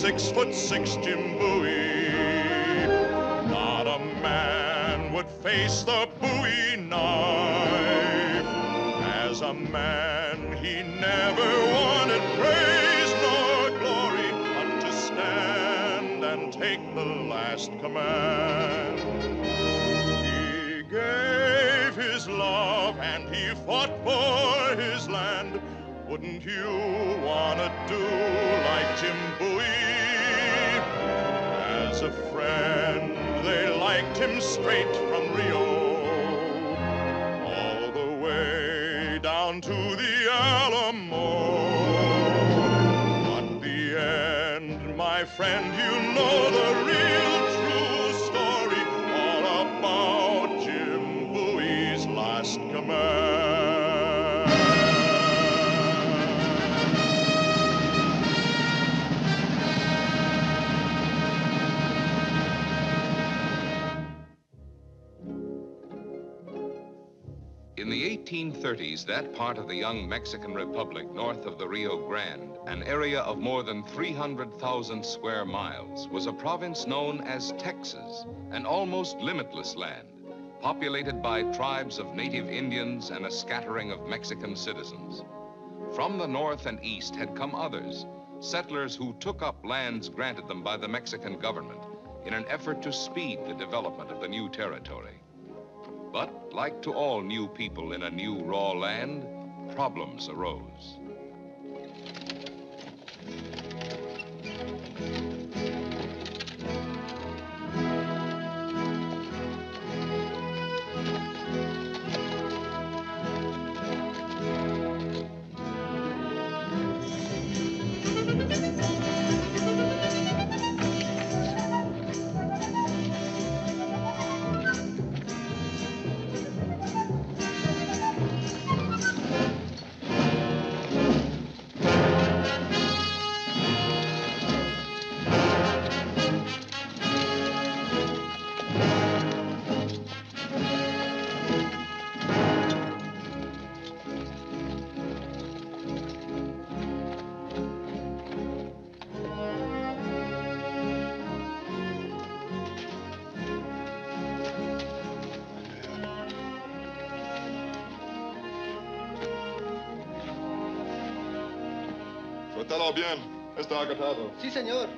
6'6" Jim Bowie. Not a man would face the Bowie knife. As a man, he never wanted praise nor glory, but to stand and take the last command. He gave his love and he fought for his land. Wouldn't you want to do like Jim Bowie? As a friend, they liked him straight from Rio, all the way down to the Alamo. At the end, my friend, you know the real true story, all about Jim Bowie's last command. In the 1830s, that part of the young Mexican Republic north of the Rio Grande, an area of more than 300,000 square miles, was a province known as Texas, an almost limitless land, populated by tribes of native Indians and a scattering of Mexican citizens. From the north and east had come others, settlers who took up lands granted them by the Mexican government in an effort to speed the development of the new territory. But, like to all new people in a new raw land, problems arose. Suéltalo bien. Está agarrado. Sí, señor.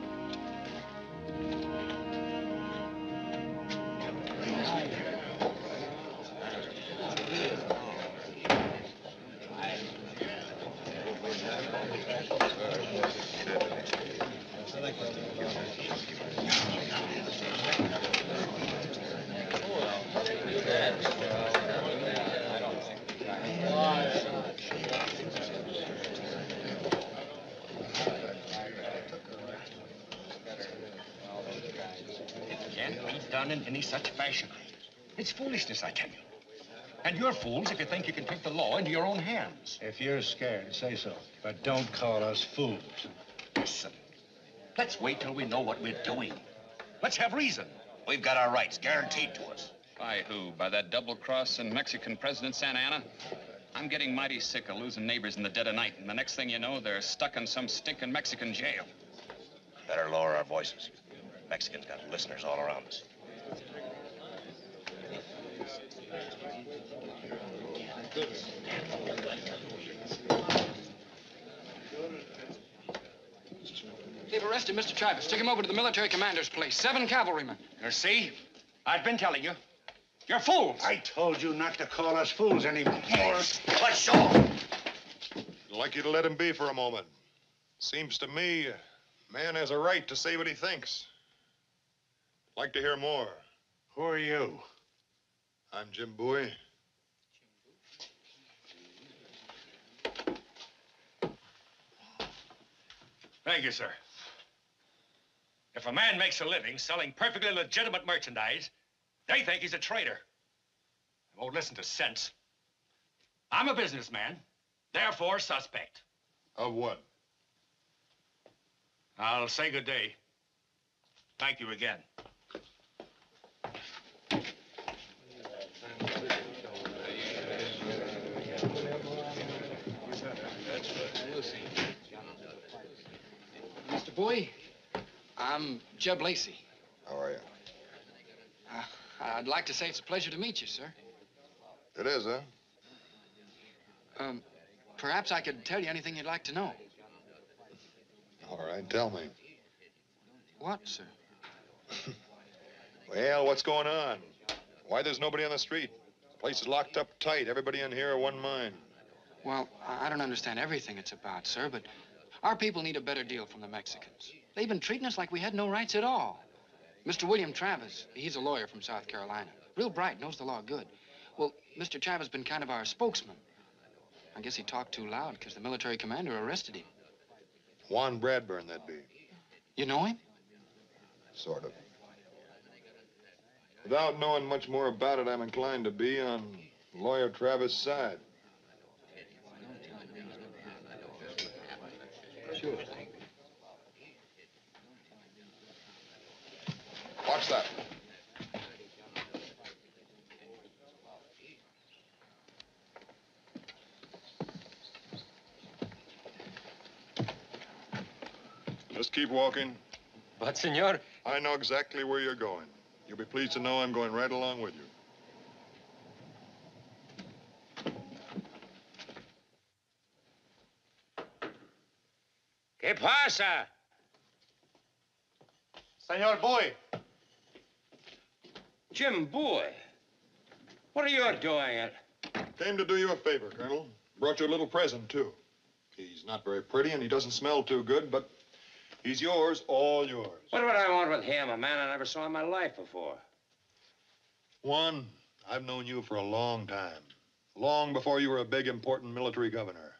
Done in any such fashion. It's foolishness, I tell you. And you're fools if you think you can take the law into your own hands. If you're scared, say so. But don't call us fools. Listen, let's wait till we know what we're doing. Let's have reason. We've got our rights guaranteed to us. By who? By that double-crossing Mexican President Santa Anna? I'm getting mighty sick of losing neighbors in the dead of night, and the next thing you know, they're stuck in some stinking Mexican jail. Better lower our voices. Mexicans got listeners all around us. They've arrested Mr. Travis. Took him over to the military commander's place. 7 cavalrymen. You see? I've been telling you. You're fools. I told you not to call us fools anymore. Let's show 'em. I'd like you to let him be for a moment. Seems to me a man has a right to say what he thinks. I'd like to hear more. Who are you? I'm Jim Bowie. Thank you, sir. If a man makes a living selling perfectly legitimate merchandise, they think he's a traitor. They won't listen to sense. I'm a businessman, therefore suspect. Of what? I'll say good day. Thank you again. Mr. Bowie, I'm Jeb Lacey. How are you? I'd like to say it's a pleasure to meet you, sir. It is, huh? Perhaps I could tell you anything you'd like to know. All right, tell me. What, sir? Well, what's going on? Why there's nobody on the street? The place is locked up tight. Everybody in here are one mind. Well, I don't understand everything it's about, sir, but our people need a better deal from the Mexicans. They've been treating us like we had no rights at all. Mr. William Travis, he's a lawyer from South Carolina. Real bright, knows the law good. Well, Mr. Travis has been kind of our spokesman. I guess he talked too loud because the military commander arrested him. Juan Bradburn, that'd be. You know him? Sort of. Without knowing much more about it, I'm inclined to be on lawyer Travis' side. Sure. Watch that. Just keep walking. But, senor, I know exactly where you're going. You'll be pleased to know I'm going right along with you. ¿Qué pasa? Senor Bowie. Jim Bowie. What are you doing? Came to do you a favor, Colonel. Brought you a little present, too. He's not very pretty and he doesn't smell too good, but he's yours, all yours. What would I want with him, a man I never saw in my life before? Juan, I've known you for a long time. Long before you were a big, important military governor.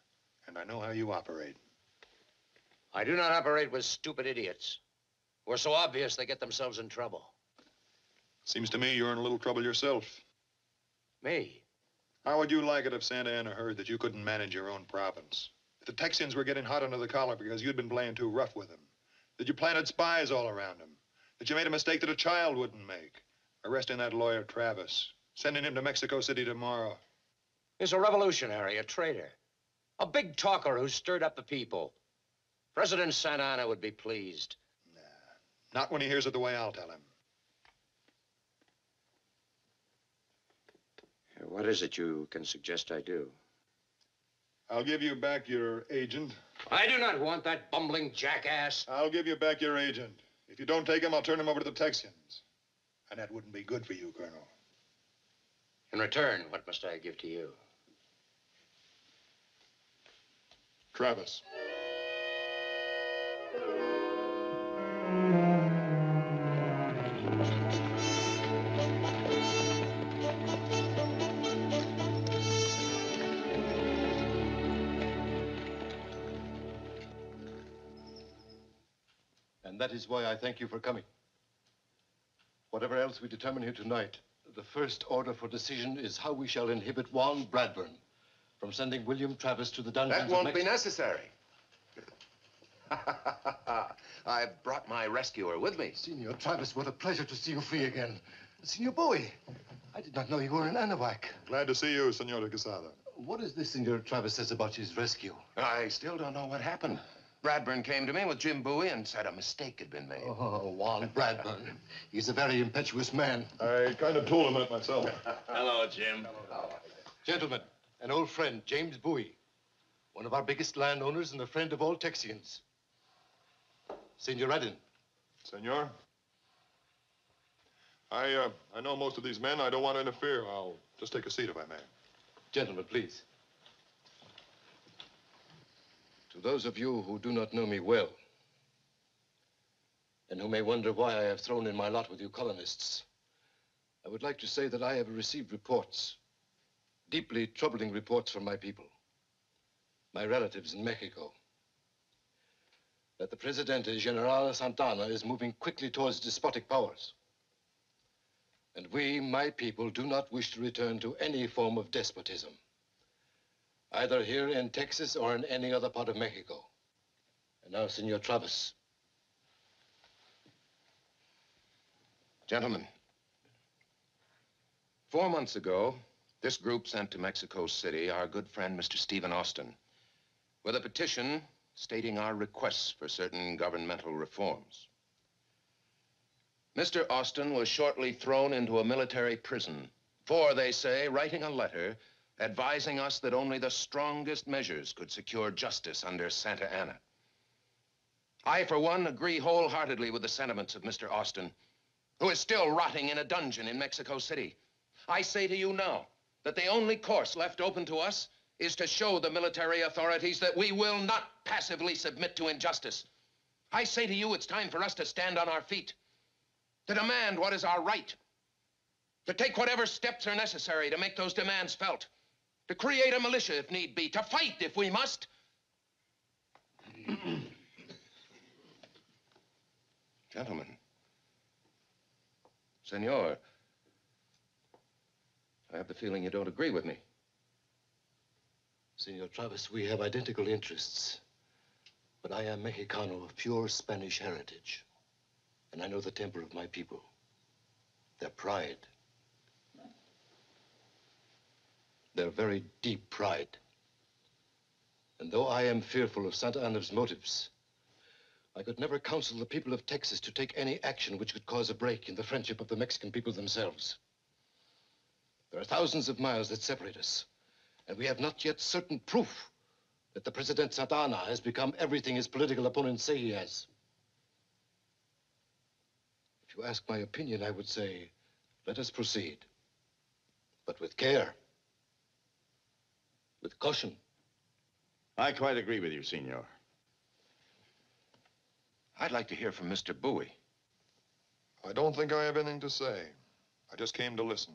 And I know how you operate. I do not operate with stupid idiots who are so obvious they get themselves in trouble. Seems to me you're in a little trouble yourself. Me? How would you like it if Santa Ana heard that you couldn't manage your own province? That the Texans were getting hot under the collar because you'd been playing too rough with them? That you planted spies all around them? That you made a mistake that a child wouldn't make? Arresting that lawyer Travis, sending him to Mexico City tomorrow. He's a revolutionary, a traitor. A big talker who stirred up the people. President Santa Ana would be pleased. Nah, not when he hears it the way I'll tell him. What is it you can suggest I do? I'll give you back your agent. I do not want that bumbling jackass. I'll give you back your agent. If you don't take him, I'll turn him over to the Texans. And that wouldn't be good for you, Colonel. In return, what must I give to you? Travis. And that is why I thank you for coming. Whatever else we determine here tonight, the first order for decision is how we shall inhibit Juan Bradburn from sending William Travis to the dungeons That of won't Mexico. be necessary. I've brought my rescuer with me. Senor Travis, what a pleasure to see you free again. Senor Bowie, I did not know you were in Anahuac. Glad to see you, Consuelo de Quesada. What is this Senor Travis says about his rescue? I still don't know what happened. Bradburn came to me with Jim Bowie and said a mistake had been made. Oh, Juan Bradburn. He's a very impetuous man. I kind of told him that myself. Hello, Jim. Gentlemen, an old friend, James Bowie. One of our biggest landowners and a friend of all Texians. Senor Redden. Senor? I know most of these men. I don't want to interfere. I'll just take a seat if I may. Gentlemen, please. To those of you who do not know me well, and who may wonder why I have thrown in my lot with you colonists, I would like to say that I have received reports, deeply troubling reports from my people, my relatives in Mexico, that the Presidente General Santana is moving quickly towards despotic powers. And we, my people, do not wish to return to any form of despotism, either here in Texas or in any other part of Mexico. And now, Senor Travis. Gentlemen, 4 months ago, this group sent to Mexico City our good friend, Mr. Stephen Austin, with a petition stating our requests for certain governmental reforms. Mr. Austin was shortly thrown into a military prison for, they say, writing a letter advising us that only the strongest measures could secure justice under Santa Anna. I, for one, agree wholeheartedly with the sentiments of Mr. Austin, who is still rotting in a dungeon in Mexico City. I say to you now that the only course left open to us is to show the military authorities that we will not passively submit to injustice. I say to you, it's time for us to stand on our feet, to demand what is our right, to take whatever steps are necessary to make those demands felt, to create a militia if need be, to fight if we must. Gentlemen, Senor, I have the feeling you don't agree with me. Senor Travis, we have identical interests, but I am Mexicano of pure Spanish heritage, and I know the temper of my people, their pride, their very deep pride. And though I am fearful of Santa Anna's motives, I could never counsel the people of Texas to take any action which could cause a break in the friendship of the Mexican people themselves. There are thousands of miles that separate us, and we have not yet certain proof that the President Santa Anna has become everything his political opponents say he has. If you ask my opinion, I would say, let us proceed, but with care, with caution. I quite agree with you, Senor. I'd like to hear from Mr. Bowie. I don't think I have anything to say. I just came to listen.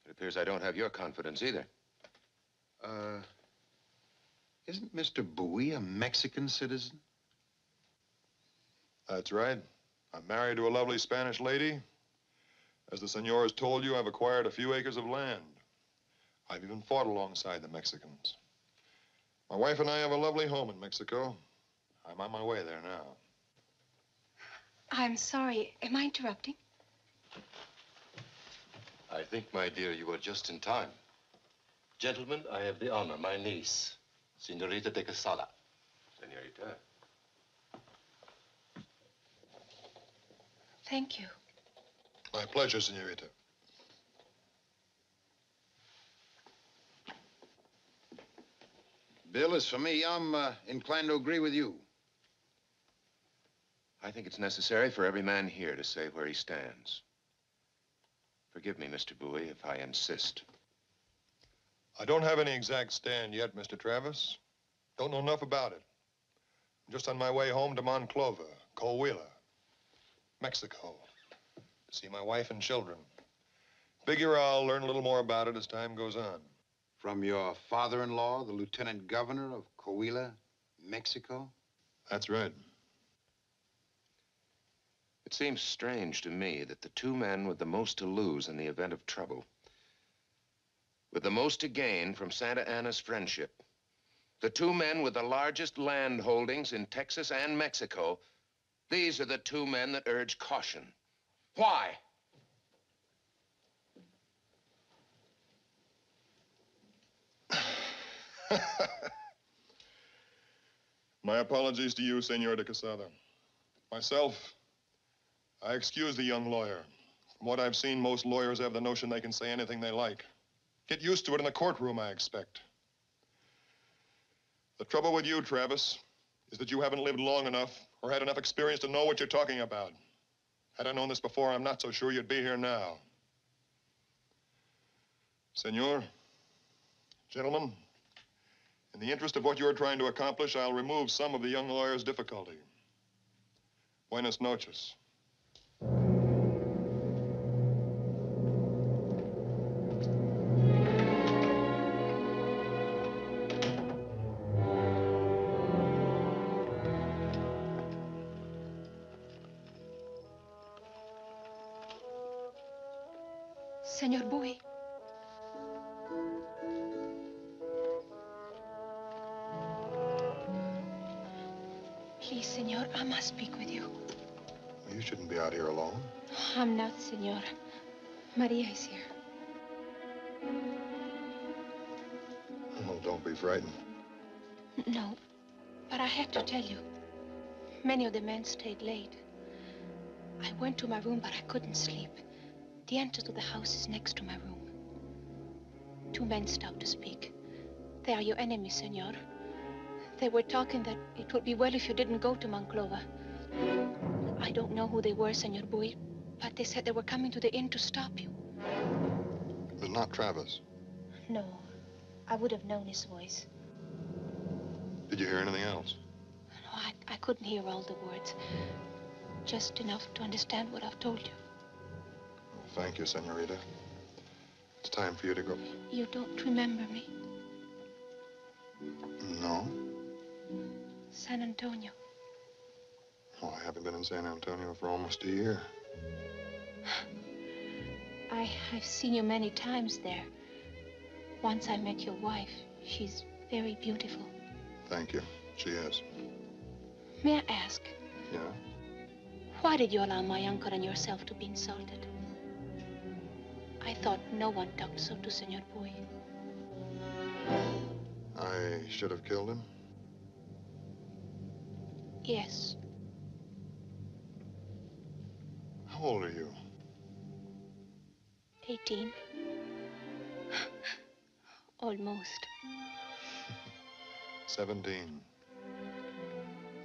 It appears I don't have your confidence either. Isn't Mr. Bowie a Mexican citizen? That's right. I'm married to a lovely Spanish lady. As the senor has told you, I've acquired a few acres of land. I've even fought alongside the Mexicans. My wife and I have a lovely home in Mexico. I'm on my way there now. I'm sorry. Am I interrupting? I think, my dear, you are just in time. Gentlemen, I have the honor, my niece, Senorita de Quesada. Senorita. Thank you. My pleasure, senorita. Bill, as for me, I'm inclined to agree with you. I think it's necessary for every man here to say where he stands. Forgive me, Mr. Bowie, if I insist. I don't have any exact stand yet, Mr. Travis. Don't know enough about it. I'm just on my way home to Monclova, Coahuila, Mexico, to see my wife and children. Figure I'll learn a little more about it as time goes on. From your father-in-law, the lieutenant governor of Coahuila, Mexico? That's right. It seems strange to me that the two men with the most to lose in the event of trouble, with the most to gain from Santa Anna's friendship, the two men with the largest land holdings in Texas and Mexico, these are the two men that urge caution. Why? My apologies to you, Senor de Quesada. Myself, I excuse the young lawyer. From what I've seen, most lawyers have the notion they can say anything they like. Get used to it in the courtroom, I expect. The trouble with you, Travis, is that you haven't lived long enough or had enough experience to know what you're talking about. Had I known this before, I'm not so sure you'd be here now. Senor, gentlemen, in the interest of what you're trying to accomplish, I'll remove some of the young lawyer's difficulty. Buenas noches. Senor Bowie. Please, senor, I must speak with you. You shouldn't be out here alone. I'm not, senor. Maria is here. Oh, don't be frightened. No, but I have to tell you. Many of the men stayed late. I went to my room, but I couldn't sleep. The entrance to the house is next to my room. Two men stopped to speak. They are your enemies, senor. They were talking that it would be well if you didn't go to Monclova. I don't know who they were, Senor Bowie, but they said they were coming to the inn to stop you. But not Travis. No, I would have known his voice. Did you hear anything else? No, I couldn't hear all the words. Just enough to understand what I've told you. Thank you, senorita. It's time for you to go. You don't remember me? No. San Antonio. Oh, I haven't been in San Antonio for almost a year. I've seen you many times there. Once I met your wife. She's very beautiful. Thank you. She is. May I ask? Yeah? Why did you allow my uncle and yourself to be insulted? I thought no one talked so to Senor Bowie. I should have killed him? Yes. How old are you? 18. Almost. 17.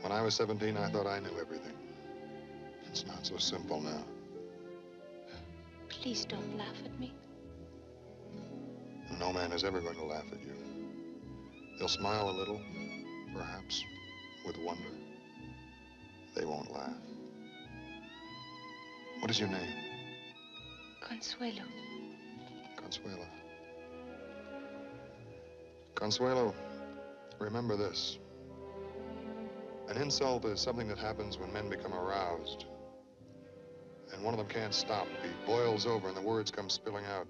When I was 17, I thought I knew everything. It's not so simple now. Please don't laugh at me. No man is ever going to laugh at you. They'll smile a little, perhaps, with wonder. They won't laugh. What is your name? Consuelo. Consuelo. Consuelo, remember this. An insult is something that happens when men become aroused. And one of them can't stop. He boils over and the words come spilling out.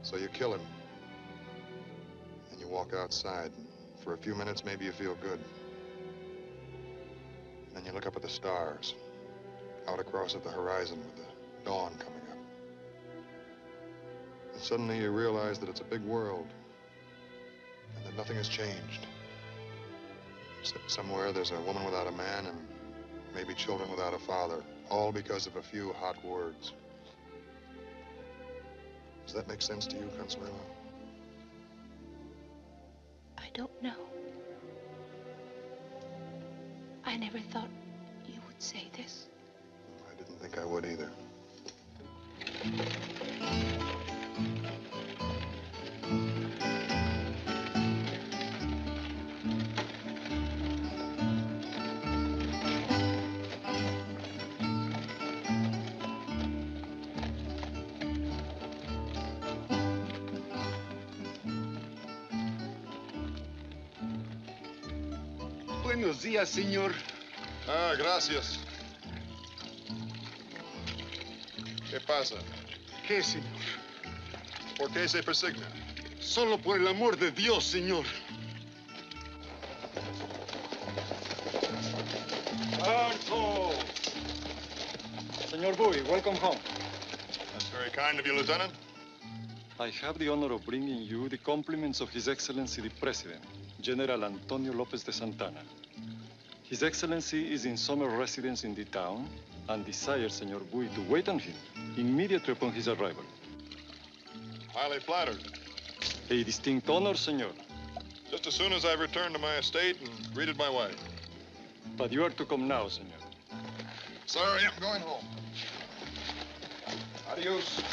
So you kill him. And you walk outside. And for a few minutes, maybe you feel good. Then you look up at the stars. Out across at the horizon with the dawn coming up. And suddenly you realize that it's a big world. And that nothing has changed. Somewhere there's a woman without a man and maybe children without a father. All because of a few hot words. Does that make sense to you, Consuelo? I don't know. I never thought you would say this. I didn't think I would either. Buenos días, señor. Ah, gracias. ¿Qué pasa? ¿Qué, señor? ¿Por qué se persigna? Solo por el amor de Dios, señor. Alto! Senor Bowie, welcome home. That's very kind of you, Lieutenant. I have the honor of bringing you the compliments of His Excellency the President, General Antonio Lopez de Santana. His Excellency is in summer residence in the town and desires Senor Bowie to wait on him immediately upon his arrival. Highly flattered. A distinct honor, senor. Just as soon as I returned to my estate and greeted my wife. But you are to come now, senor. Sorry, I'm going home. Adios.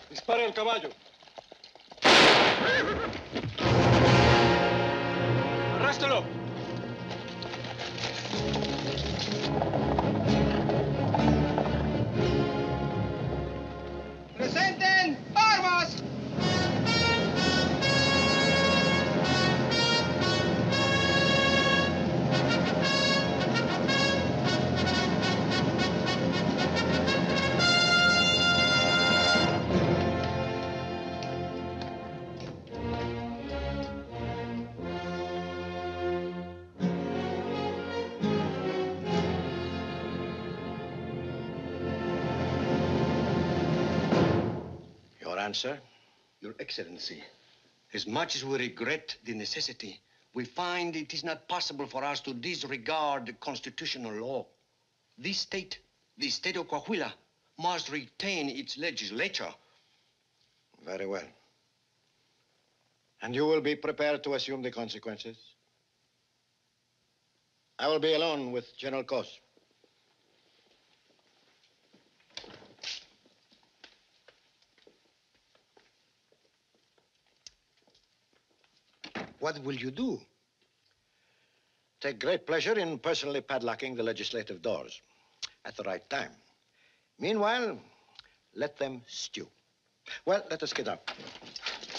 Dispare el caballo. Arréstelo. ¡Presenten armas! Answer? Your Excellency, as much as we regret the necessity, we find it is not possible for us to disregard the constitutional law. This state, the state of Coahuila, must retain its legislature. Very well. And you will be prepared to assume the consequences? I will be alone with General Cos. What will you do? Take great pleasure in personally padlocking the legislative doors at the right time. Meanwhile, let them stew. Well, let us get up.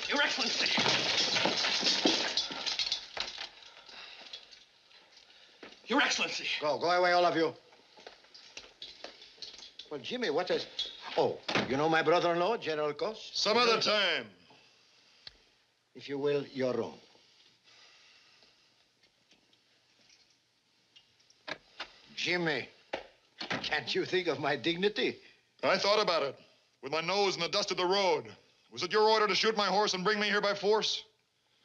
Your Excellency! Your Excellency! Go away, all of you. Well, Jimmy, what is... Oh, you know my brother-in-law, General Cos? Some other time. If you will, your room. Jimmy, can't you think of my dignity? I thought about it. With my nose in the dust of the road. Was it your order to shoot my horse and bring me here by force?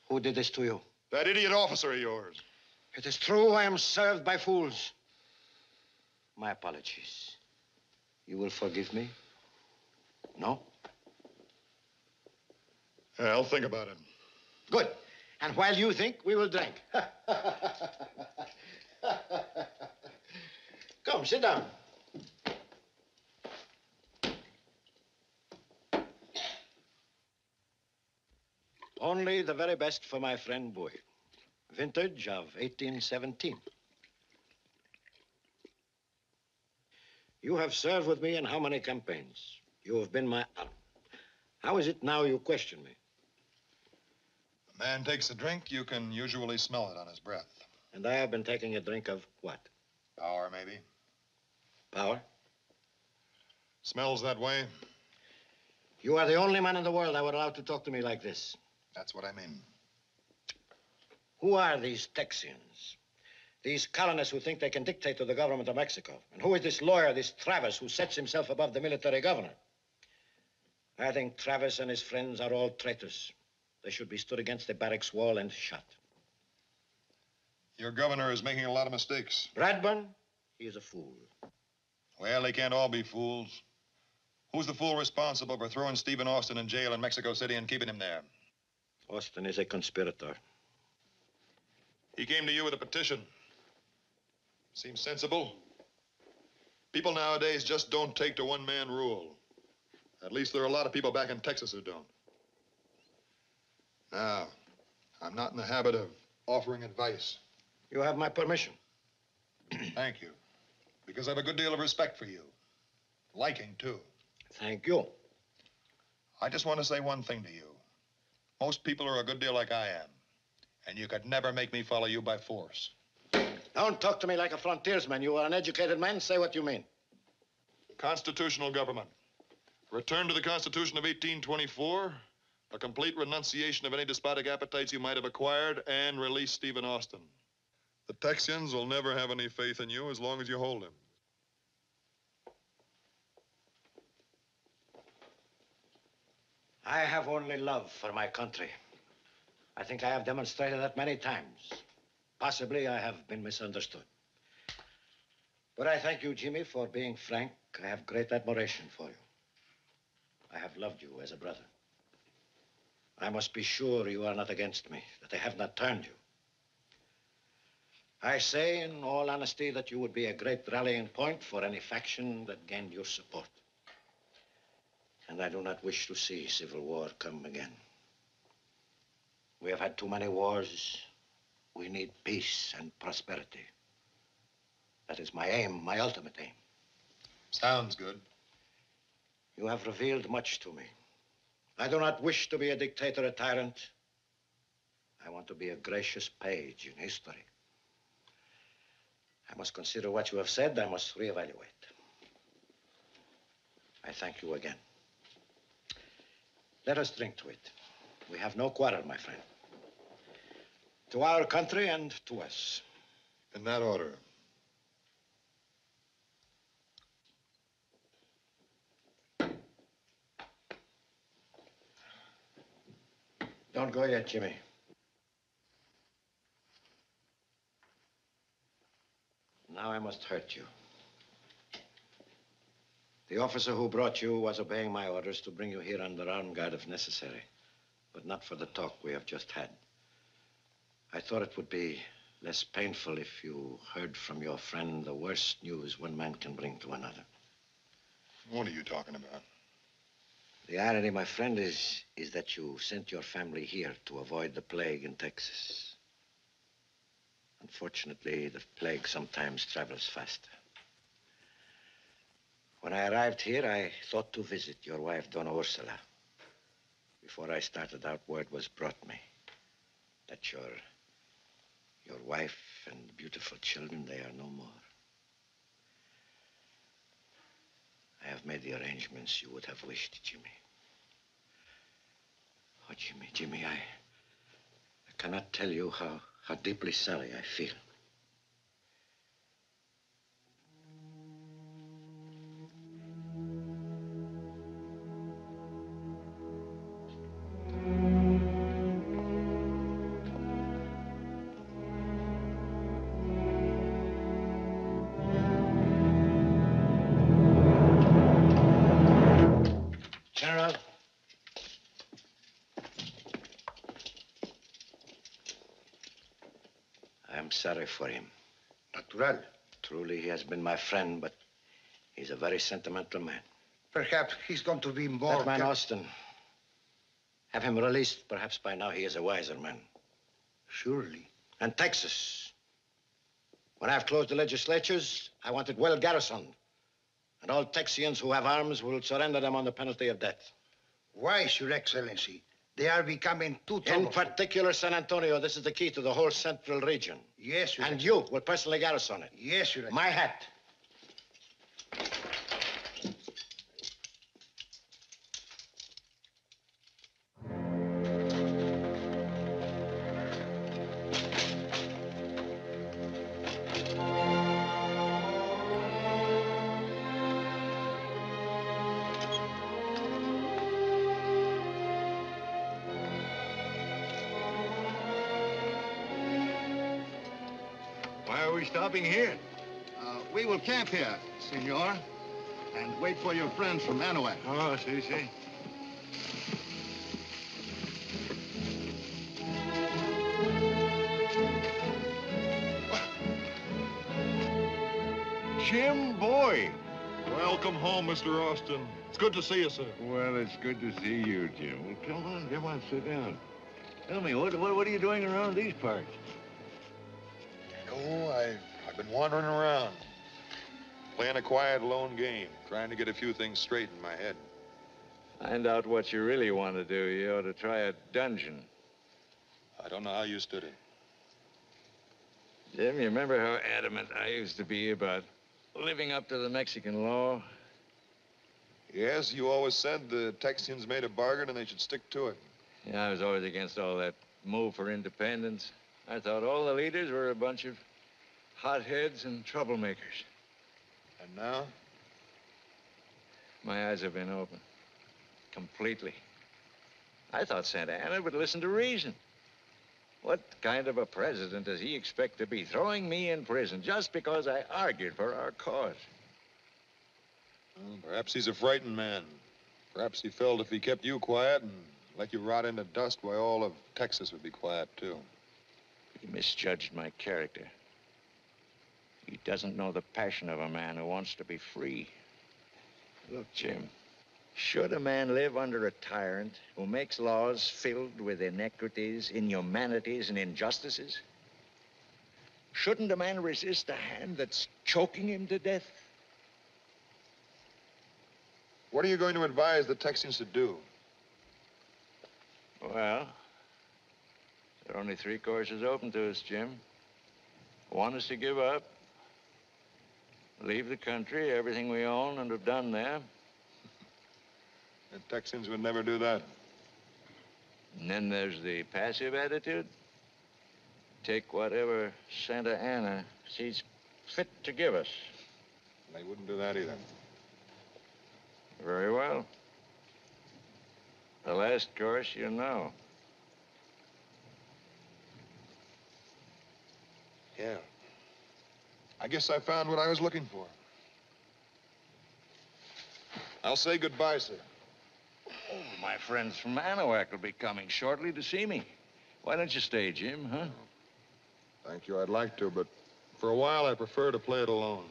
Who did this to you? That idiot officer of yours. It is true I am served by fools. My apologies. You will forgive me? No? Yeah, I'll think about it. Good. And while you think, we will drink. Come, sit down. Only the very best for my friend Bowie. Vintage of 1817. You have served with me in how many campaigns? You have been my arm. How is it now you question me? A man takes a drink, you can usually smell it on his breath. And I have been taking a drink of what? Power, maybe. Power? Smells that way. You are the only man in the world I would allow to talk to me like this. That's what I mean. Who are these Texans? These colonists who think they can dictate to the government of Mexico? And who is this lawyer, this Travis, who sets himself above the military governor? I think Travis and his friends are all traitors. They should be stood against the barracks wall and shot. Your governor is making a lot of mistakes. Bradburn, he is a fool. Well, they can't all be fools. Who's the fool responsible for throwing Stephen Austin in jail in Mexico City and keeping him there? Austin is a conspirator. He came to you with a petition. Seems sensible. People nowadays just don't take to one-man rule. At least there are a lot of people back in Texas who don't. Now, I'm not in the habit of offering advice. You have my permission. Thank you. Because I have a good deal of respect for you. Liking, too. Thank you. I just want to say one thing to you. Most people are a good deal like I am. And you could never make me follow you by force. Don't talk to me like a frontiersman. You are an educated man. Say what you mean. Constitutional government. Return to the Constitution of 1824. A complete renunciation of any despotic appetites you might have acquired, and release Stephen Austin. The Texans will never have any faith in you as long as you hold him. I have only love for my country. I think I have demonstrated that many times. Possibly I have been misunderstood. But I thank you, Jimmy, for being frank. I have great admiration for you. I have loved you as a brother. I must be sure you are not against me, that I have not turned you. I say in all honesty that you would be a great rallying point for any faction that gained your support. And I do not wish to see civil war come again. We have had too many wars. We need peace and prosperity. That is my aim, my ultimate aim. Sounds good. You have revealed much to me. I do not wish to be a dictator, a tyrant. I want to be a gracious page in history. I must consider what you have said. I must reevaluate. I thank you again. Let us drink to it. We have no quarrel, my friend. To our country and to us. In that order. Don't go yet, Jimmy. Now I must hurt you. The officer who brought you was obeying my orders to bring you here under armed guard if necessary, but not for the talk we have just had. I thought it would be less painful if you heard from your friend the worst news one man can bring to another. What are you talking about? The irony, my friend, is that you sent your family here to avoid the plague in Texas. Unfortunately, the plague sometimes travels faster. When I arrived here, I thought to visit your wife, Donna Ursula. Before I started out, word was brought me that your wife and beautiful children, they are no more. I have made the arrangements you would have wished, Jimmy. Oh, Jimmy, I cannot tell you how deeply sorry I feel. General. I'm sorry for him. Natural. Truly, he has been my friend, but he's a very sentimental man. Perhaps he's going to be more... That man, Austin. Have him released. Perhaps by now he is a wiser man. Surely. And Texas. When I've closed the legislatures, I want it well garrisoned. And all Texians who have arms will surrender them on the penalty of death. Why, Your Excellency? They are becoming too In troublesome. particular, San Antonio, this is the key to the whole central region. Yes, Your And you will personally garrison it. Yes, Your Excellency. My hat. Why are we stopping here? We will camp here, senor, and wait for your friends from Anahuac. Oh, see. Jim Bowie. Welcome home, Mr. Austin. It's good to see you, sir. Well, it's good to see you, Jim. Well, come on, sit down. Tell me, what are you doing around these parts? Oh, I've been wandering around, playing a quiet, lone game, trying to get a few things straight in my head. Find out what you really want to do. You ought to try a dungeon. I don't know how you stood it. Jim, you remember how adamant I used to be about living up to the Mexican law? Yes, you always said the Texans made a bargain and they should stick to it. Yeah, I was always against all that move for independence. I thought all the leaders were a bunch of hotheads and troublemakers. And now? My eyes have been opened. Completely. I thought Santa Anna would listen to reason. What kind of a president does he expect to be, throwing me in prison just because I argued for our cause? Well, perhaps he's a frightened man. Perhaps he felt if he kept you quiet and let you rot into dust, why, all of Texas would be quiet, too. He misjudged my character. He doesn't know the passion of a man who wants to be free. Look, Jim, should a man live under a tyrant who makes laws filled with inequities, inhumanities, and injustices? Shouldn't a man resist a hand that's choking him to death? What are you going to advise the Texans to do? Well, there are only three courses open to us, Jim. One is to give up, leave the country, everything we own and have done there. The Texans would never do that. And then there's the passive attitude. Take whatever Santa Anna sees fit to give us. They wouldn't do that either. Very well. The last course, you know. Yeah. I guess I found what I was looking for. I'll say goodbye, sir. Oh, my friends from Anahuac will be coming shortly to see me. Why don't you stay, Jim, huh? Thank you, I'd like to, but for a while I prefer to play it alone.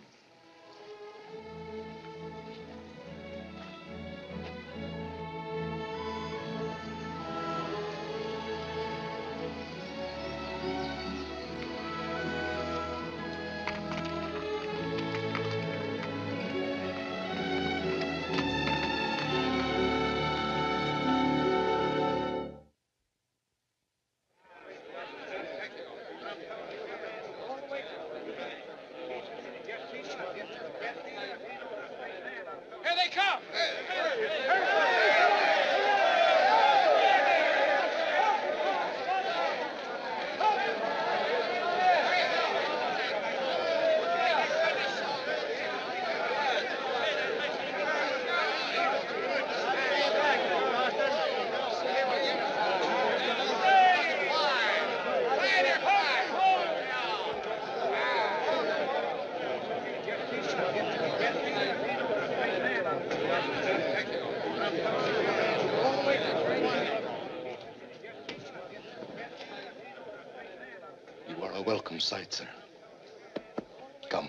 Here they come! You are a welcome sight, sir. Come.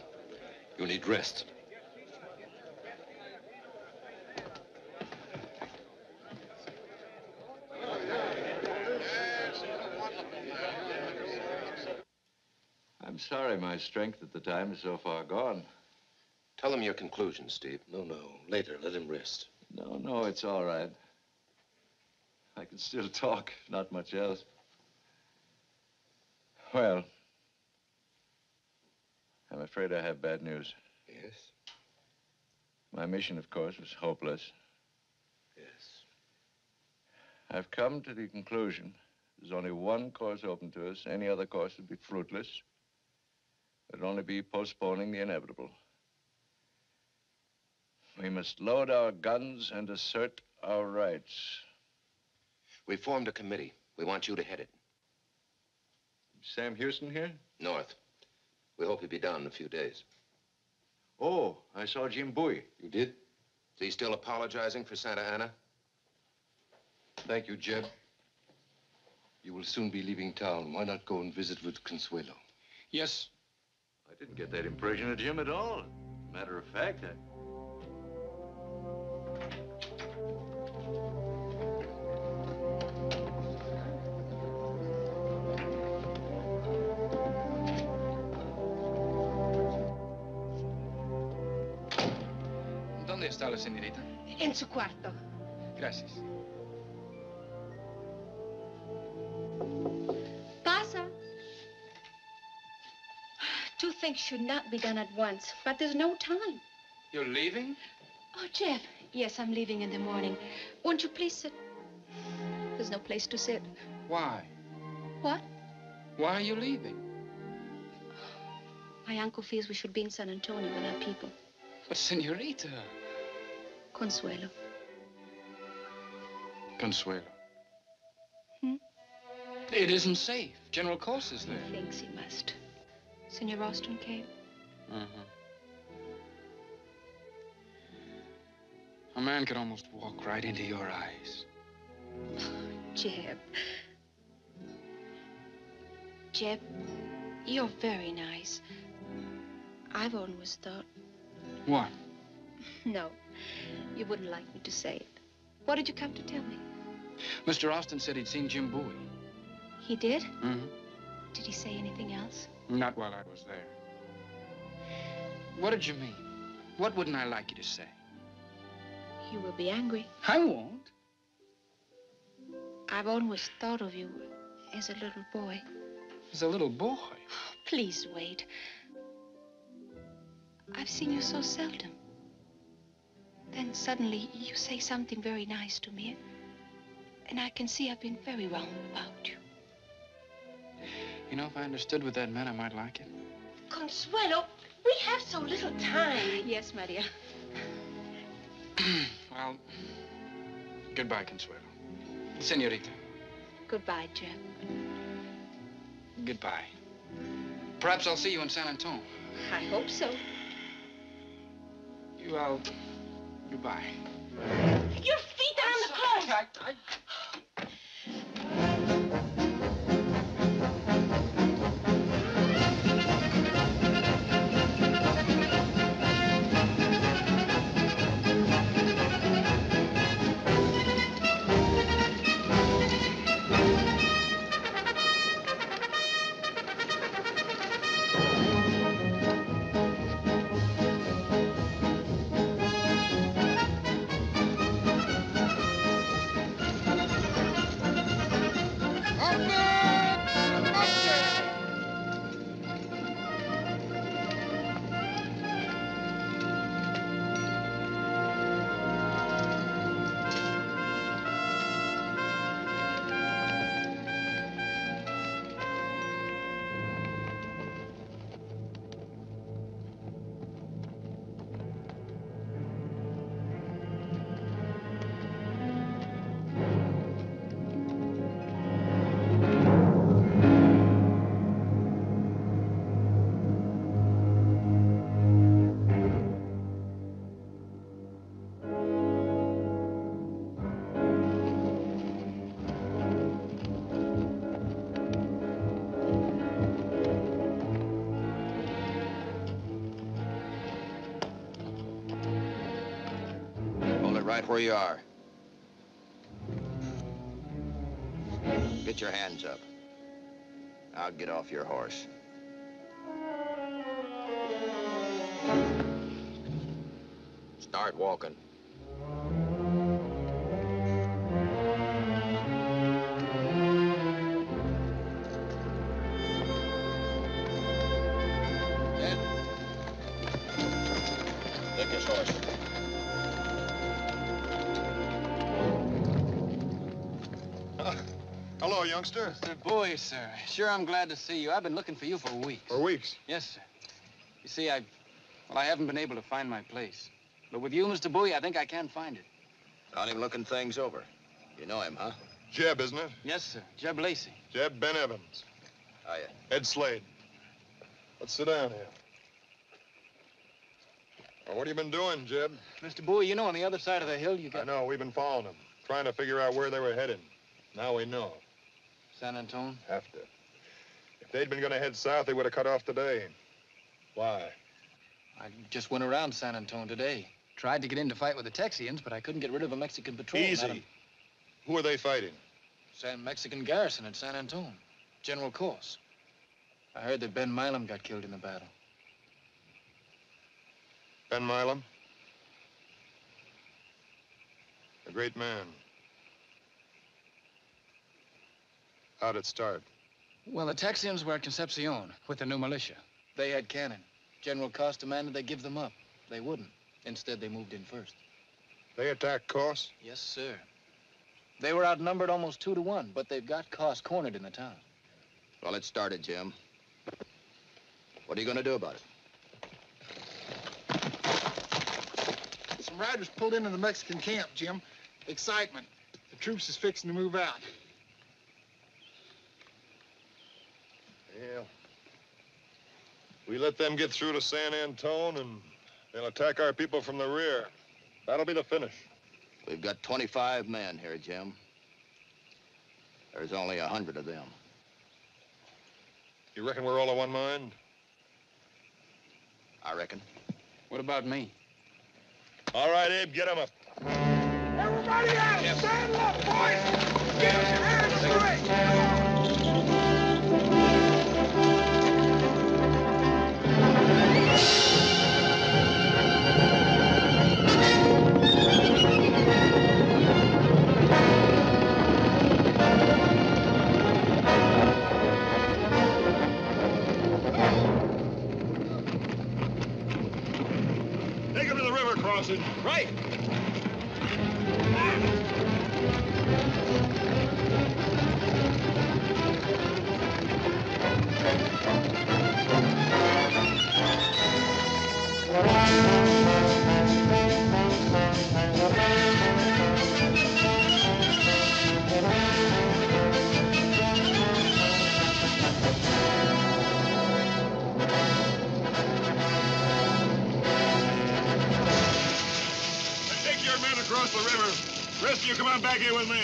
You need rest. I'm sorry my strength at the time is so far gone. Tell him your conclusions, Steve. No, later. Let him rest. No, it's all right. I can still talk, not much else. Well, I'm afraid I have bad news. Yes? My mission, of course, was hopeless. Yes. I've come to the conclusion there's only one course open to us. Any other course would be fruitless. It'd only be postponing the inevitable. We must load our guns and assert our rights. We formed a committee. We want you to head it. Sam Houston here? North. We hope he'll be down in a few days. Oh, I saw Jim Bowie. You did? Is he still apologizing for Santa Ana? Thank you, Jeb. You will soon be leaving town. Why not go and visit with Consuelo? Yes. I didn't get that impression of Jim at all. Matter of fact, ¿Dónde está la señorita? En su cuarto. Gracias. Pasa. Two things should not be done at once, but there's no time. You're leaving? Oh, Jeff. Yes, I'm leaving in the morning. Won't you please sit? There's no place to sit. Why? What? Why are you leaving? My uncle feels we should be in San Antonio with our people. But, señorita. Consuelo. Consuelo. Hmm? It isn't safe. General Cos is there. He thinks he must. Senor Austin came. A man could almost walk right into your eyes. Jeb. Jeb, you're very nice. I've always thought... What? No, you wouldn't like me to say it. What did you come to tell me? Mr. Austin said he'd seen Jim Bowie. He did? Mm-hmm. Did he say anything else? Not while I was there. What did you mean? What wouldn't I like you to say? You will be angry. I won't. I've always thought of you as a little boy. As a little boy? Please wait. I've seen you so seldom. Then suddenly you say something very nice to me. And I can see I've been very wrong about you. You know, if I understood what that meant, I might like it. Consuelo, we have so little time. Yes, Maria. Well, goodbye, Consuelo. Senorita. Goodbye, Jeb. Goodbye. Perhaps I'll see you in San Antonio. I hope so. Goodbye. Your feet are on the clothes. Right where you are. Get your hands up. Now get off your horse. Start walking. Take his horse. Hello, youngster. Mr. Bowie, sir. Sure, I'm glad to see you. I've been looking for you for weeks. For weeks? Yes, sir. You see, I haven't been able to find my place. But with you, Mr. Bowie, I think I can find it. Found him looking things over. You know him, huh? Jeb, isn't it? Yes, sir. Jeb Lacey. Jeb Ben Evans. Hiya. Ed Slade. Let's sit down here. Well, what have you been doing, Jeb? Mr. Bowie, you know on the other side of the hill you got... I know. We've been following them, trying to figure out where they were heading. Now we know. San Antone? Have to. If they'd been going to head south, they would have cut off today. Why? I just went around San Antone today. Tried to get in to fight with the Texans, but I couldn't get rid of a Mexican patrol. Easy. Who are they fighting? San Mexican garrison at San Antone. General Course. I heard that Ben Milam got killed in the battle. Ben Milam? A great man. How'd it start? Well, the Texans were at Concepcion with the new militia. They had cannon. General Coss demanded they give them up. They wouldn't. Instead, they moved in first. They attacked Coss? Yes, sir. They were outnumbered almost 2 to 1, but they've got Coss cornered in the town. Well, it started, Jim. What are you going to do about it? Some riders pulled into the Mexican camp, Jim. Excitement. The troops is fixing to move out. Yeah. We let them get through to San Antone, and they'll attack our people from the rear. That'll be the finish. We've got 25 men here, Jim. There's only 100 of them. You reckon we're all of one mind? I reckon. What about me? All right, Abe, get him up. Everybody out! Yes. Stand up, boys! Give us your hands straight! Take him to the river crossing. Right! across the river. Rest of you come on back here with me.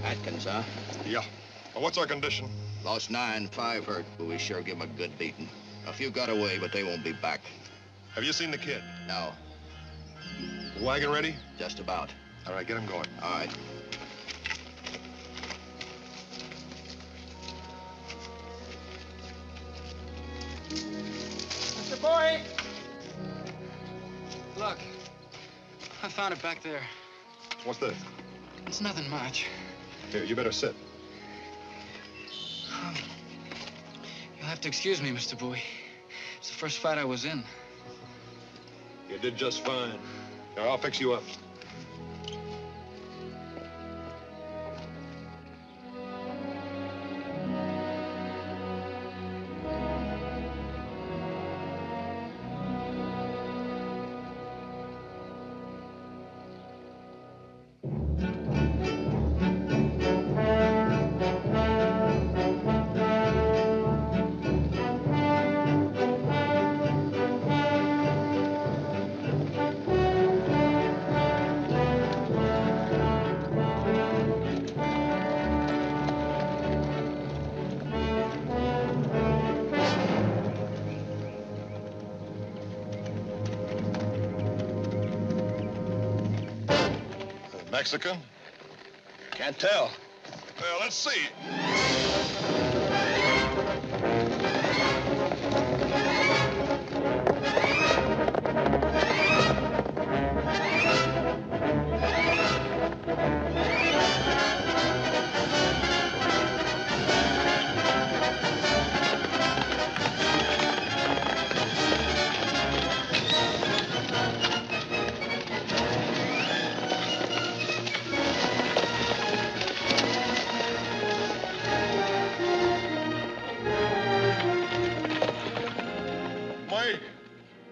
Atkins, huh? Yeah. Well, what's our condition? Lost 9, 5 hurt, but we sure give 'em a good beating. A few got away, but they won't be back. Have you seen the kid? No. The wagon ready? Just about. All right, get him going. All right. Mr. Bowie! Look, I found it back there. What's this? It's nothing much. Here, you better sit. You'll have to excuse me, Mr. Bowie. It's the first fight I was in. You did just fine. Here, I'll fix you up. Mexican? Can't tell. Well, let's see.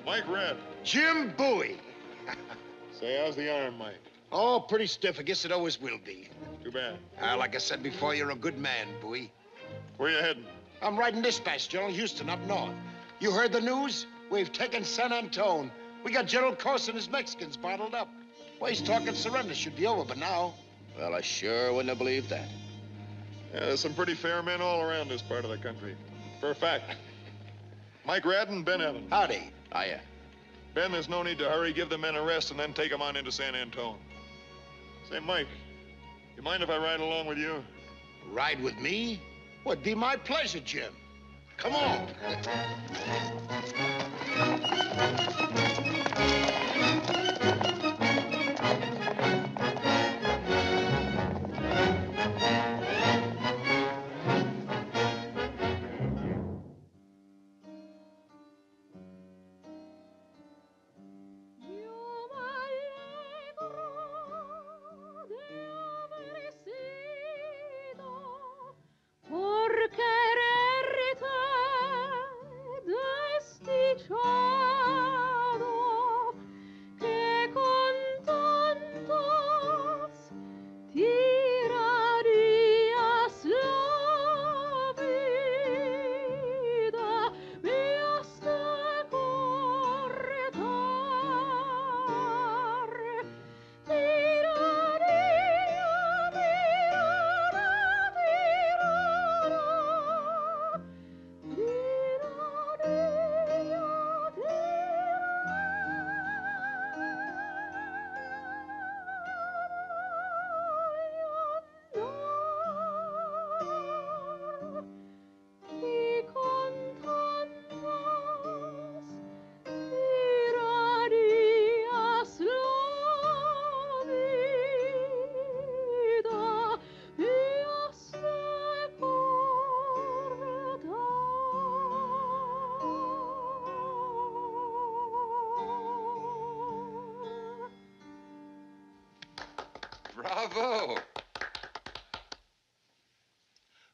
Mike Red. Jim Bowie. Say, how's the arm, Mike? Oh, pretty stiff. I guess it always will be. Too bad. Like I said before, you're a good man, Bowie. Where you heading? I'm riding dispatch, General Houston, up north. You heard the news? We've taken San Antone. We got General Corse and his Mexicans bottled up. Well, he's talking surrender. Should be over, but now. Well, I sure wouldn't have believed that. Yeah, there's some pretty fair men all around this part of the country. For a fact. Mike Radden, Ben Evans. Howdy. Hiya. Ben, there's no need to hurry. Give the men a rest and then take them on into San Antone. Say, Mike, you mind if I ride along with you? Ride with me? Well, it'd be my pleasure, Jim. Come on. Bravo!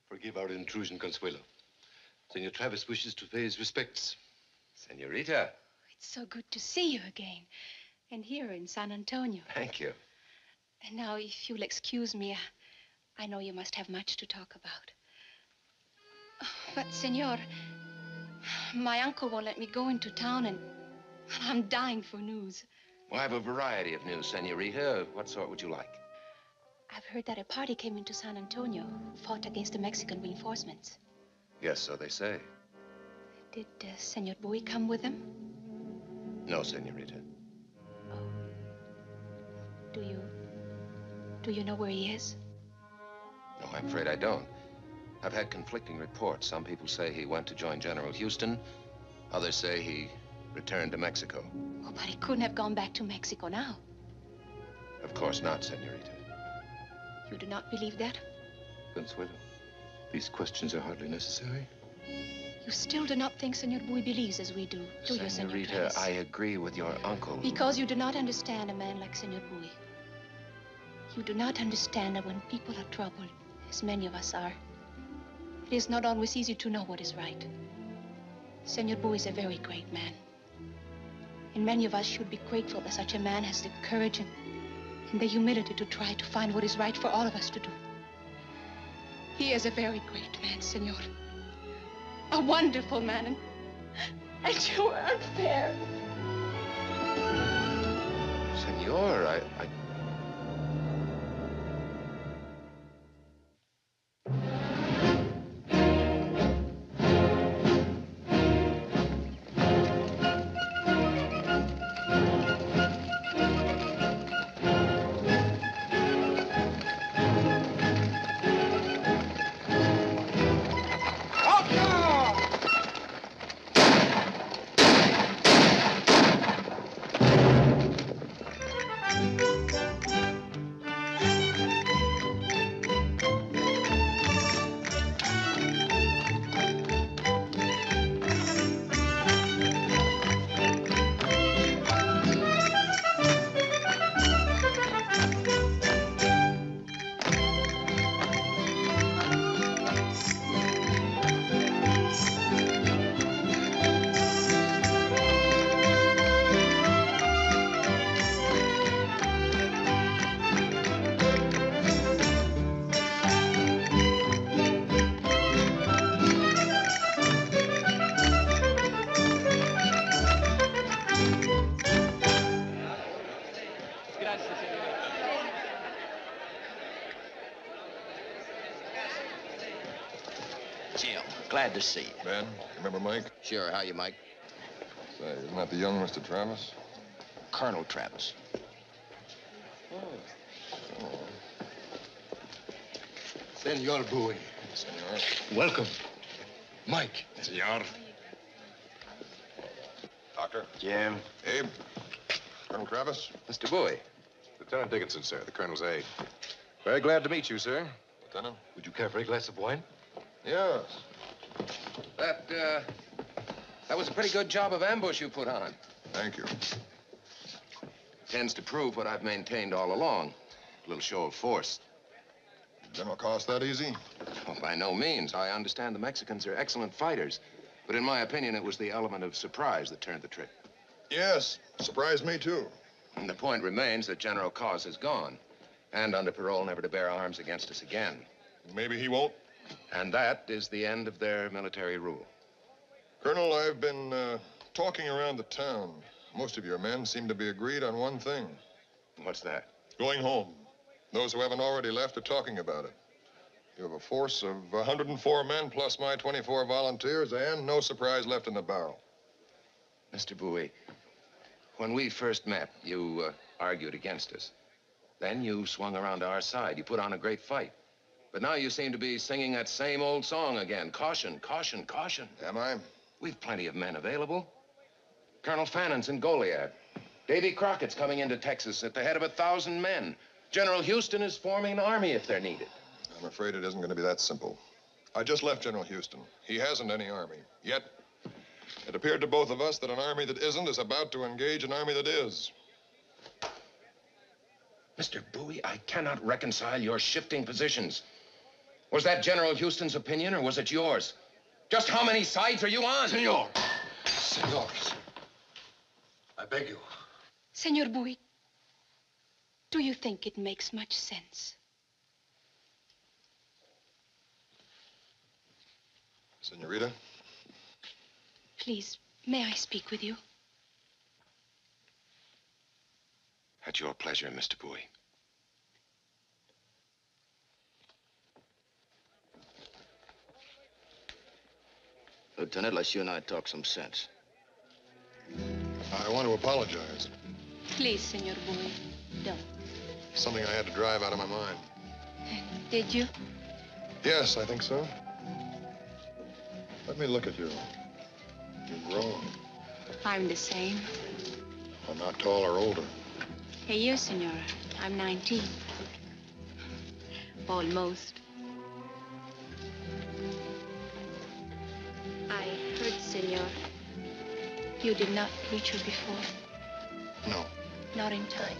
Forgive our intrusion, Consuelo. Senor Travis wishes to pay his respects. Senorita. It's so good to see you again. And here in San Antonio. Thank you. And now, if you'll excuse me, I know you must have much to talk about. But, Senor, my uncle won't let me go into town, and I'm dying for news. Well, I have a variety of news, Senorita. What sort would you like? I've heard that a party came into San Antonio who fought against the Mexican reinforcements. Yes, so they say. Did Senor Bowie come with them? No, Senorita. Do you know where he is? No, I'm afraid I don't. I've had conflicting reports. Some people say he went to join General Houston. Others say he returned to Mexico. Oh, but he couldn't have gone back to Mexico now. Of course not, Senorita. You do not believe that? Consuelo, these questions are hardly necessary. You still do not think Senor Bowie believes as we do you, Senor Senorita, Travis? I agree with your uncle. Because you do not understand a man like Senor Bowie. You do not understand that when people are troubled, as many of us are, it is not always easy to know what is right. Senor Bowie is a very great man. And many of us should be grateful that such a man has the courage and the humility to try to find what is right for all of us to do. He is a very great man, Senor. A wonderful man, and you are unfair. Senor, I... Jim, glad to see you. Ben, remember Mike? Sure, how you, Mike? Say, isn't that the young Mr. Travis? Colonel Travis. Senor Bowie. Senor. Welcome. Mike. Senor. Doctor. Jim. Abe. Colonel Travis. Mr. Bowie. Lieutenant Dickinson, sir, the colonel's aide. Very glad to meet you, sir. Lieutenant. Would you care for a glass of wine? Yes. That was a pretty good job of ambush you put on. Thank you. Tends to prove what I've maintained all along. A little show of force. General cost that easy? Oh, by no means. I understand the Mexicans are excellent fighters. But in my opinion, it was the element of surprise that turned the trick. Yes, surprised me too. And the point remains that General Cos is gone. And under parole never to bear arms against us again. Maybe he won't. And that is the end of their military rule. Colonel, I've been talking around the town. Most of your men seem to be agreed on one thing. What's that? Going home. Those who haven't already left are talking about it. You have a force of 104 men plus my 24 volunteers and no surprise left in the barrel. Mr. Bowie, when we first met, you argued against us. Then you swung around to our side. You put on a great fight. But now you seem to be singing that same old song again. Caution, caution, caution. Am I? We've plenty of men available. Colonel Fannon's in Goliad. Davy Crockett's coming into Texas at the head of 1,000 men. General Houston is forming an army if they're needed. I'm afraid it isn't going to be that simple. I just left General Houston. He hasn't any army. Yet, it appeared to both of us that an army that isn't is about to engage an army that is. Mr. Bowie, I cannot reconcile your shifting positions. Was that General Houston's opinion, or was it yours? Just how many sides are you on? Senor! Senors. I beg you. Senor Bowie, do you think it makes much sense? Senorita? Please, may I speak with you? At your pleasure, Mr. Bowie. Lieutenant, let's you and I talk some sense. I want to apologize. Please, Senor Bowie, don't. Something I had to drive out of my mind. Did you? Yes, I think so. Let me look at you. You've grown. I'm the same. I'm not tall or older. Hey, you, Senora. I'm 19. Almost. I heard, Senor, you did not reach her before. No. Not in time.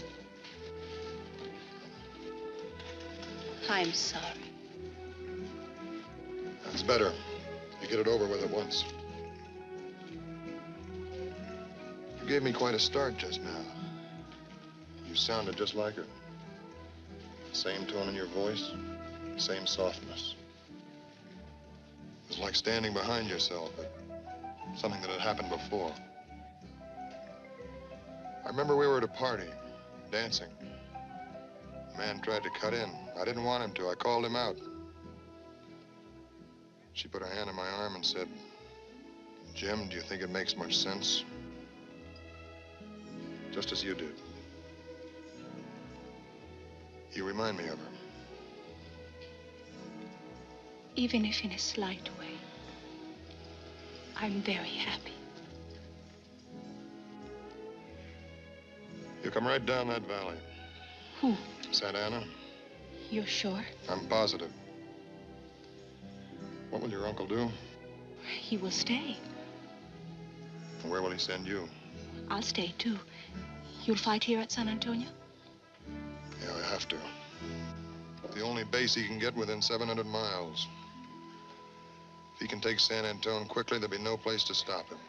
I'm sorry. That's better. You get it over with at once. You gave me quite a start just now. You sounded just like her. Same tone in your voice, same softness. It was like standing behind yourself, but something that had happened before. I remember we were at a party, dancing. A man tried to cut in. I didn't want him to. I called him out. She put her hand on my arm and said, "Jim, do you think it makes much sense?" Just as you did. You remind me of her. Even if in a slight way, I'm very happy. You come right down that valley. Who? Santa Ana. You're sure? I'm positive. What will your uncle do? He will stay. And where will he send you? I'll stay, too. You'll fight here at San Antonio? Yeah, I have to. The only base he can get within 700 miles. If he can take San Antonio quickly, there'll be no place to stop him.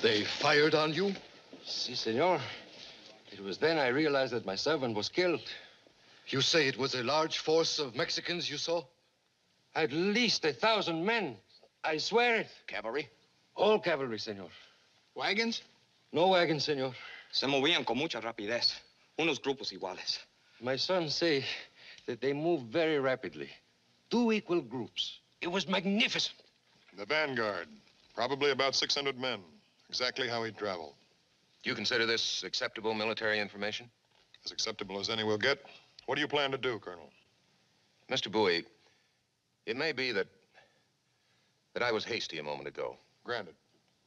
They fired on you? Si, senor. It was then I realized that my servant was killed. You say it was a large force of Mexicans you saw? At least 1,000 men. I swear it. Cavalry? All cavalry, senor. Wagons? No wagons, senor. Se movían con mucha rapidez. Unos grupos iguales. My sons say that they move very rapidly. 2 equal groups. It was magnificent. The vanguard. Probably about 600 men. Exactly how he'd travel. Do you consider this acceptable military information? As acceptable as any we'll get. What do you plan to do, Colonel? Mr. Bowie, it may be that I was hasty a moment ago. Granted.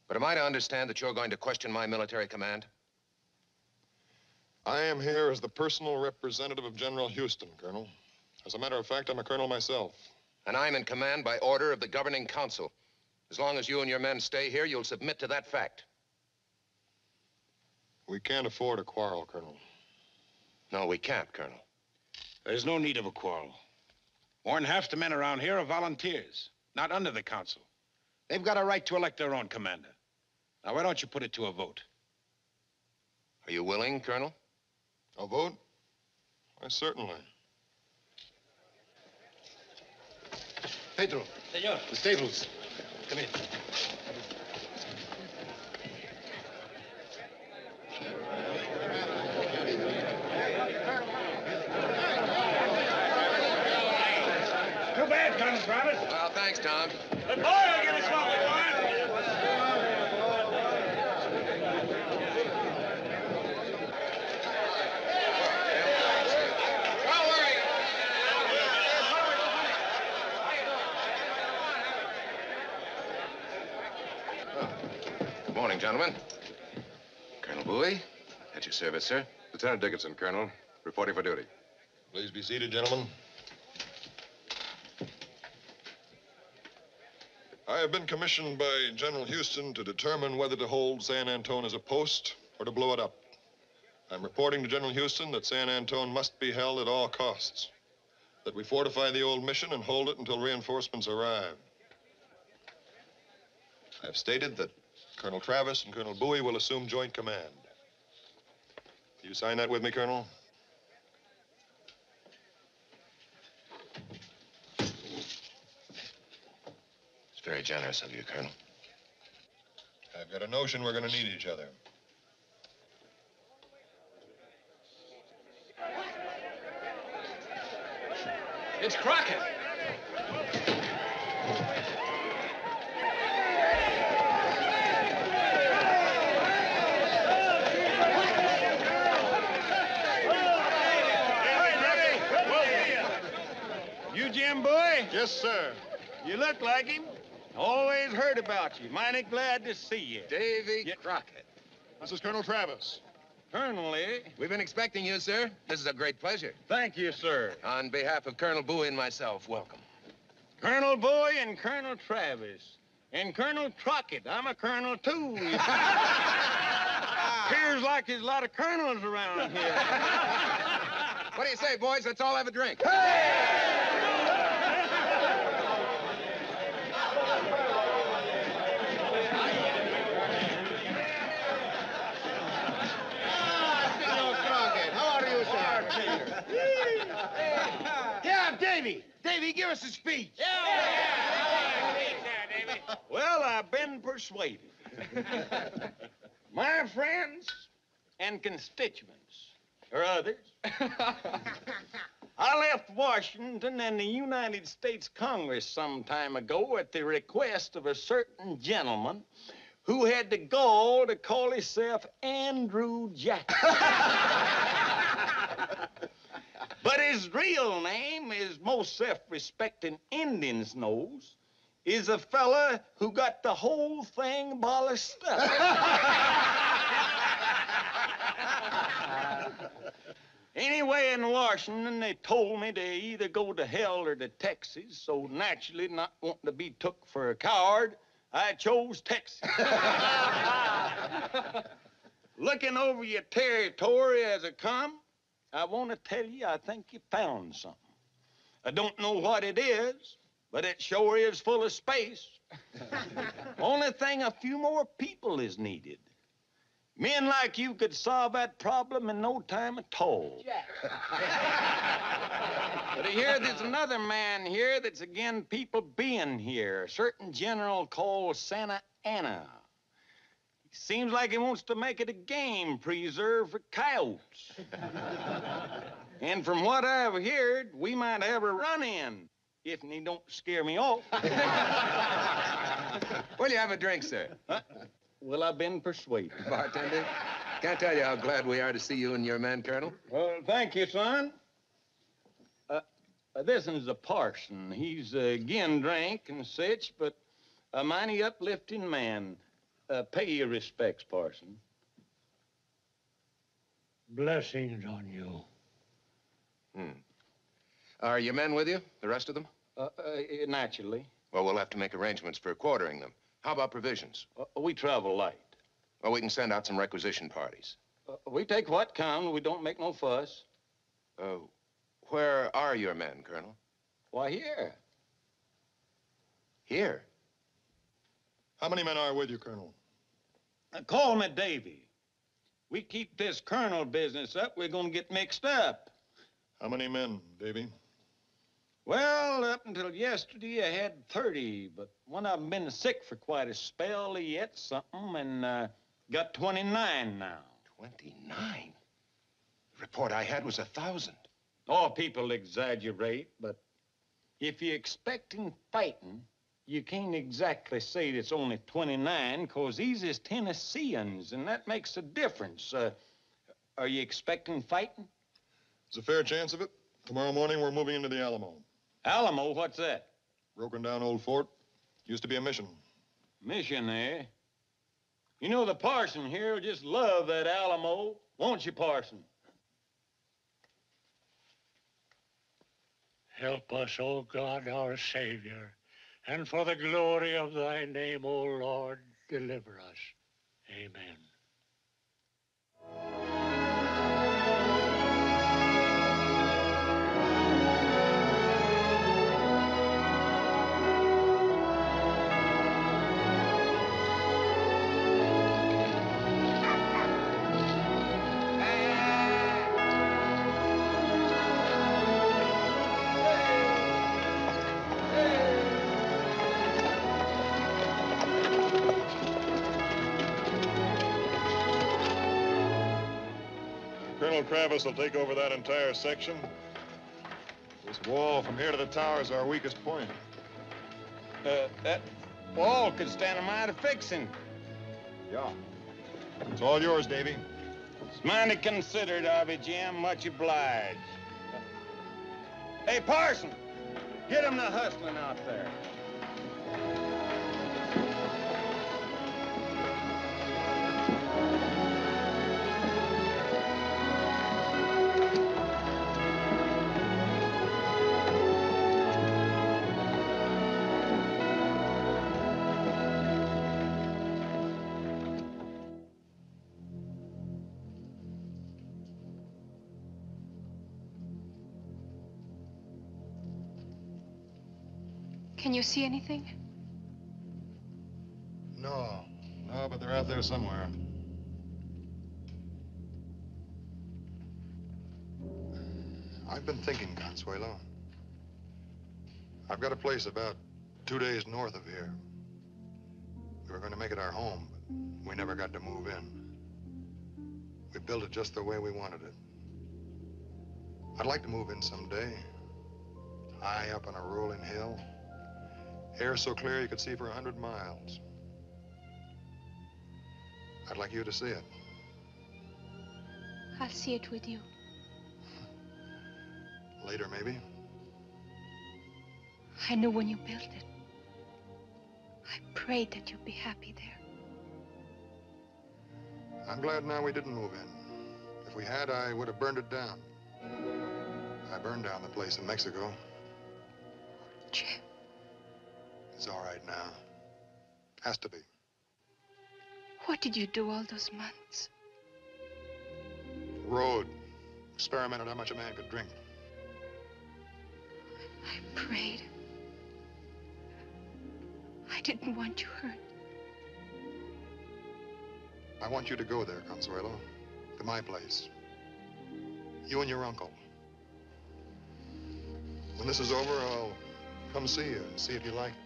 But am I to understand that you're going to question my military command? I am here as the personal representative of General Houston, Colonel. As a matter of fact, I'm a colonel myself. And I'm in command by order of the governing council. As long as you and your men stay here, you'll submit to that fact. We can't afford a quarrel, Colonel. No, we can't, Colonel. There's no need of a quarrel. More than half the men around here are volunteers, not under the council. They've got a right to elect their own commander. Now, why don't you put it to a vote? Are you willing, Colonel? A vote? Why, certainly. Pedro. Senor. The stables. Come in. Too bad, Colonel Travis. Well, thanks, Tom. The boy will give us what we want. Good morning, gentlemen. Colonel Bowie, at your service, sir. Lieutenant Dickinson, Colonel. Reporting for duty. Please be seated, gentlemen. I have been commissioned by General Houston to determine whether to hold San Antone as a post or to blow it up. I'm reporting to General Houston that San Antone must be held at all costs, that we fortify the old mission and hold it until reinforcements arrive. I've stated that Colonel Travis and Colonel Bowie will assume joint command. You sign that with me, Colonel? It's very generous of you, Colonel. I've got a notion we're going to need each other. It's Crockett. You Jim Bowie? Yes, sir. You look like him. Always heard about you. Mighty glad to see you. Davy Crockett. This is Colonel Travis. Colonel, eh? We've been expecting you, sir. This is a great pleasure. Thank you, sir. On behalf of Colonel Bowie and myself, welcome. Colonel Bowie and Colonel Travis. And Colonel Crockett. I'm a colonel, too. Appears like there's a lot of colonels around here. What do you say, boys? Let's all have a drink. Yeah, Davy. Davy, give us a speech. Well, I've been persuaded. My friends and constituents, or others, I left Washington and the United States Congress some time ago at the request of a certain gentleman who had the gall to call himself Andrew Jackson. But his real name, as most self-respecting Indians knows, is a fella who got the whole thing bolstered up. Anyway, in Washington, they told me to either go to hell or to Texas, so naturally, not wanting to be took for a coward, I chose Texas. Looking over your territory as I come, I want to tell you I think you found something. I don't know what it is, but it sure is full of space. Only thing, a few more people is needed. Men like you could solve that problem in no time at all. But here, there's another man here that's again people being here. A certain general called Santa Anna. He Seems like he wants to make it a game preserve for coyotes. And from what I've heard, we might have a run-in if he don't scare me off. Will you have a drink, sir? Well, I've been persuaded. Bartender, can't tell you how glad we are to see you and your men, Colonel. Well, thank you, son. This is the parson. He's again drink and such, but a mighty uplifting man. Pay your respects, parson. Blessings on you. Are your men with you, the rest of them? Naturally. Well, we'll have to make arrangements for quartering them. How about provisions? We travel light. Well, we can send out some requisition parties. We take what comes. We don't make no fuss. Where are your men, Colonel? Why, here. Here? How many men are with you, Colonel? Call me Davy. We keep this colonel business up, we're gonna get mixed up. How many men, Davy? Well, up until yesterday, I had 30, but when I've been sick for quite a spell, he ate something and got 29 now. 29? The report I had was 1,000. Oh, people exaggerate, but if you're expecting fighting, you can't exactly say it's only 29, because these is Tennesseans, and that makes a difference. Are you expecting fighting? There's a fair chance of it. Tomorrow morning, we're moving into the Alamo. Alamo? What's that? Broken down old fort. Used to be a mission. Mission, eh? You know, the parson here will just love that Alamo, won't you, parson? Help us, O God, our Savior, and for the glory of thy name, O Lord, deliver us. Amen. Colonel Travis will take over that entire section. This wall from here to the tower is our weakest point. That wall could stand a mite of fixing. Yeah. It's all yours, Davy. It's mighty considered of you, Jim. Much obliged. Hey, parson, get him the hustling out there. Can you see anything? No, but they're out there somewhere. I've been thinking, Consuelo. I've got a place about 2 days north of here. We were going to make it our home, but we never got to move in. We built it just the way we wanted it. I'd like to move in someday, high up on a rolling hill. Air so clear you could see for 100 miles. I'd like you to see it. I'll see it with you. Later, maybe. I knew when you built it. I prayed that you'd be happy there. I'm glad now we didn't move in. If we had, I would have burned it down. I burned down the place in Mexico. Jim. It's all right now. Has to be. What did you do all those months? Rode. Experimented how much a man could drink. I prayed. I didn't want you hurt. I want you to go there, Consuelo. To my place. You and your uncle. When this is over, I'll come see you and see if you like it.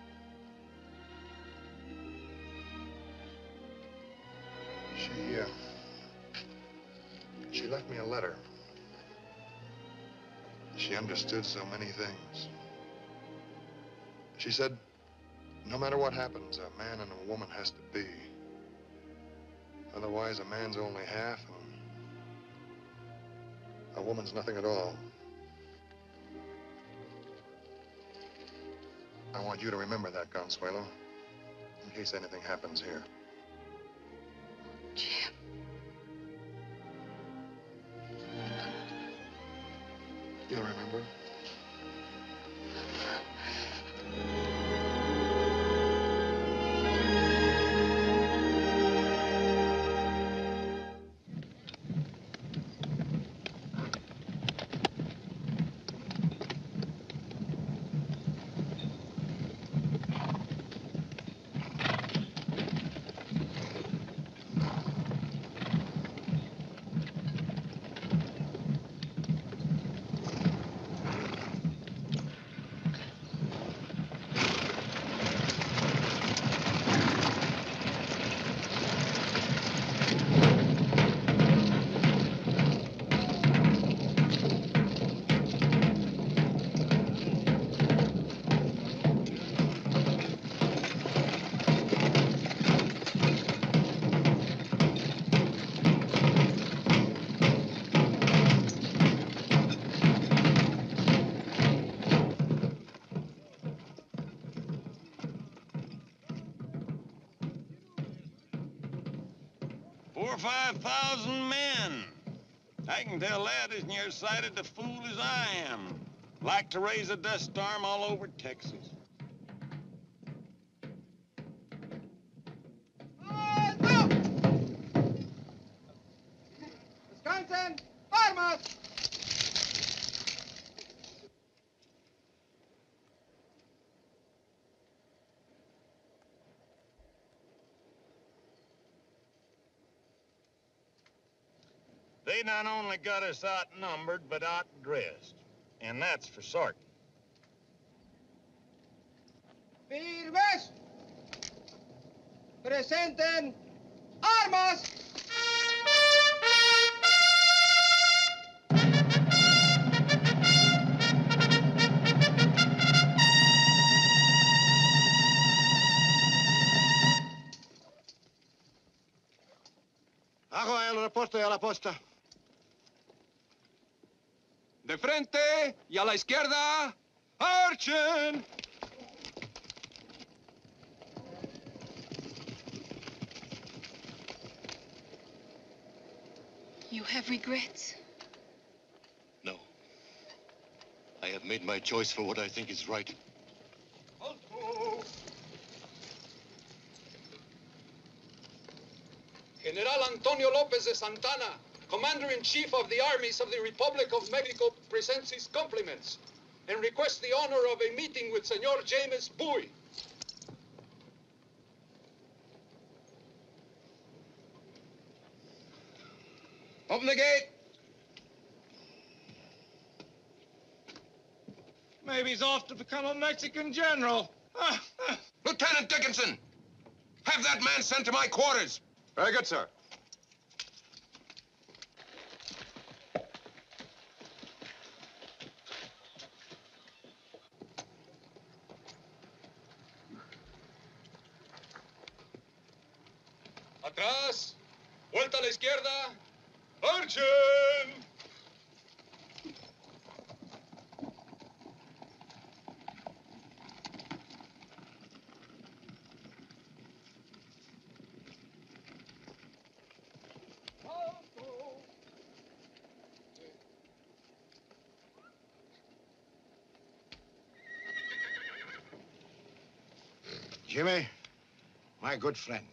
She left me a letter. She understood so many things. She said, no matter what happens, a man and a woman has to be. Otherwise, a man's only half, and a woman's nothing at all. I want you to remember that, Consuelo, in case anything happens here. Jim. You'll remember? Or 5,000 men. I can tell that as nearsighted a fool as I am. Like to raise a dust storm all over Texas. Wisconsin, armas! They not only got us outnumbered, but outdressed. And that's for certain. Firmes! Presenten armas! Ajo el reporte a la posta. De frente y a la izquierda. ¡Marchen! You have regrets? No. I have made my choice for what I think is right. General Antonio Lopez de Santana, Commander-in-Chief of the Armies of the Republic of Mexico, presents his compliments and requests the honor of a meeting with Senor James Bowie. Open the gate. Maybe he's off to become a Mexican general. Lieutenant Dickinson, have that man sent to my quarters. Very good, sir. Atrás, vuelta a la izquierda, marchen. Jimmy, my good friend.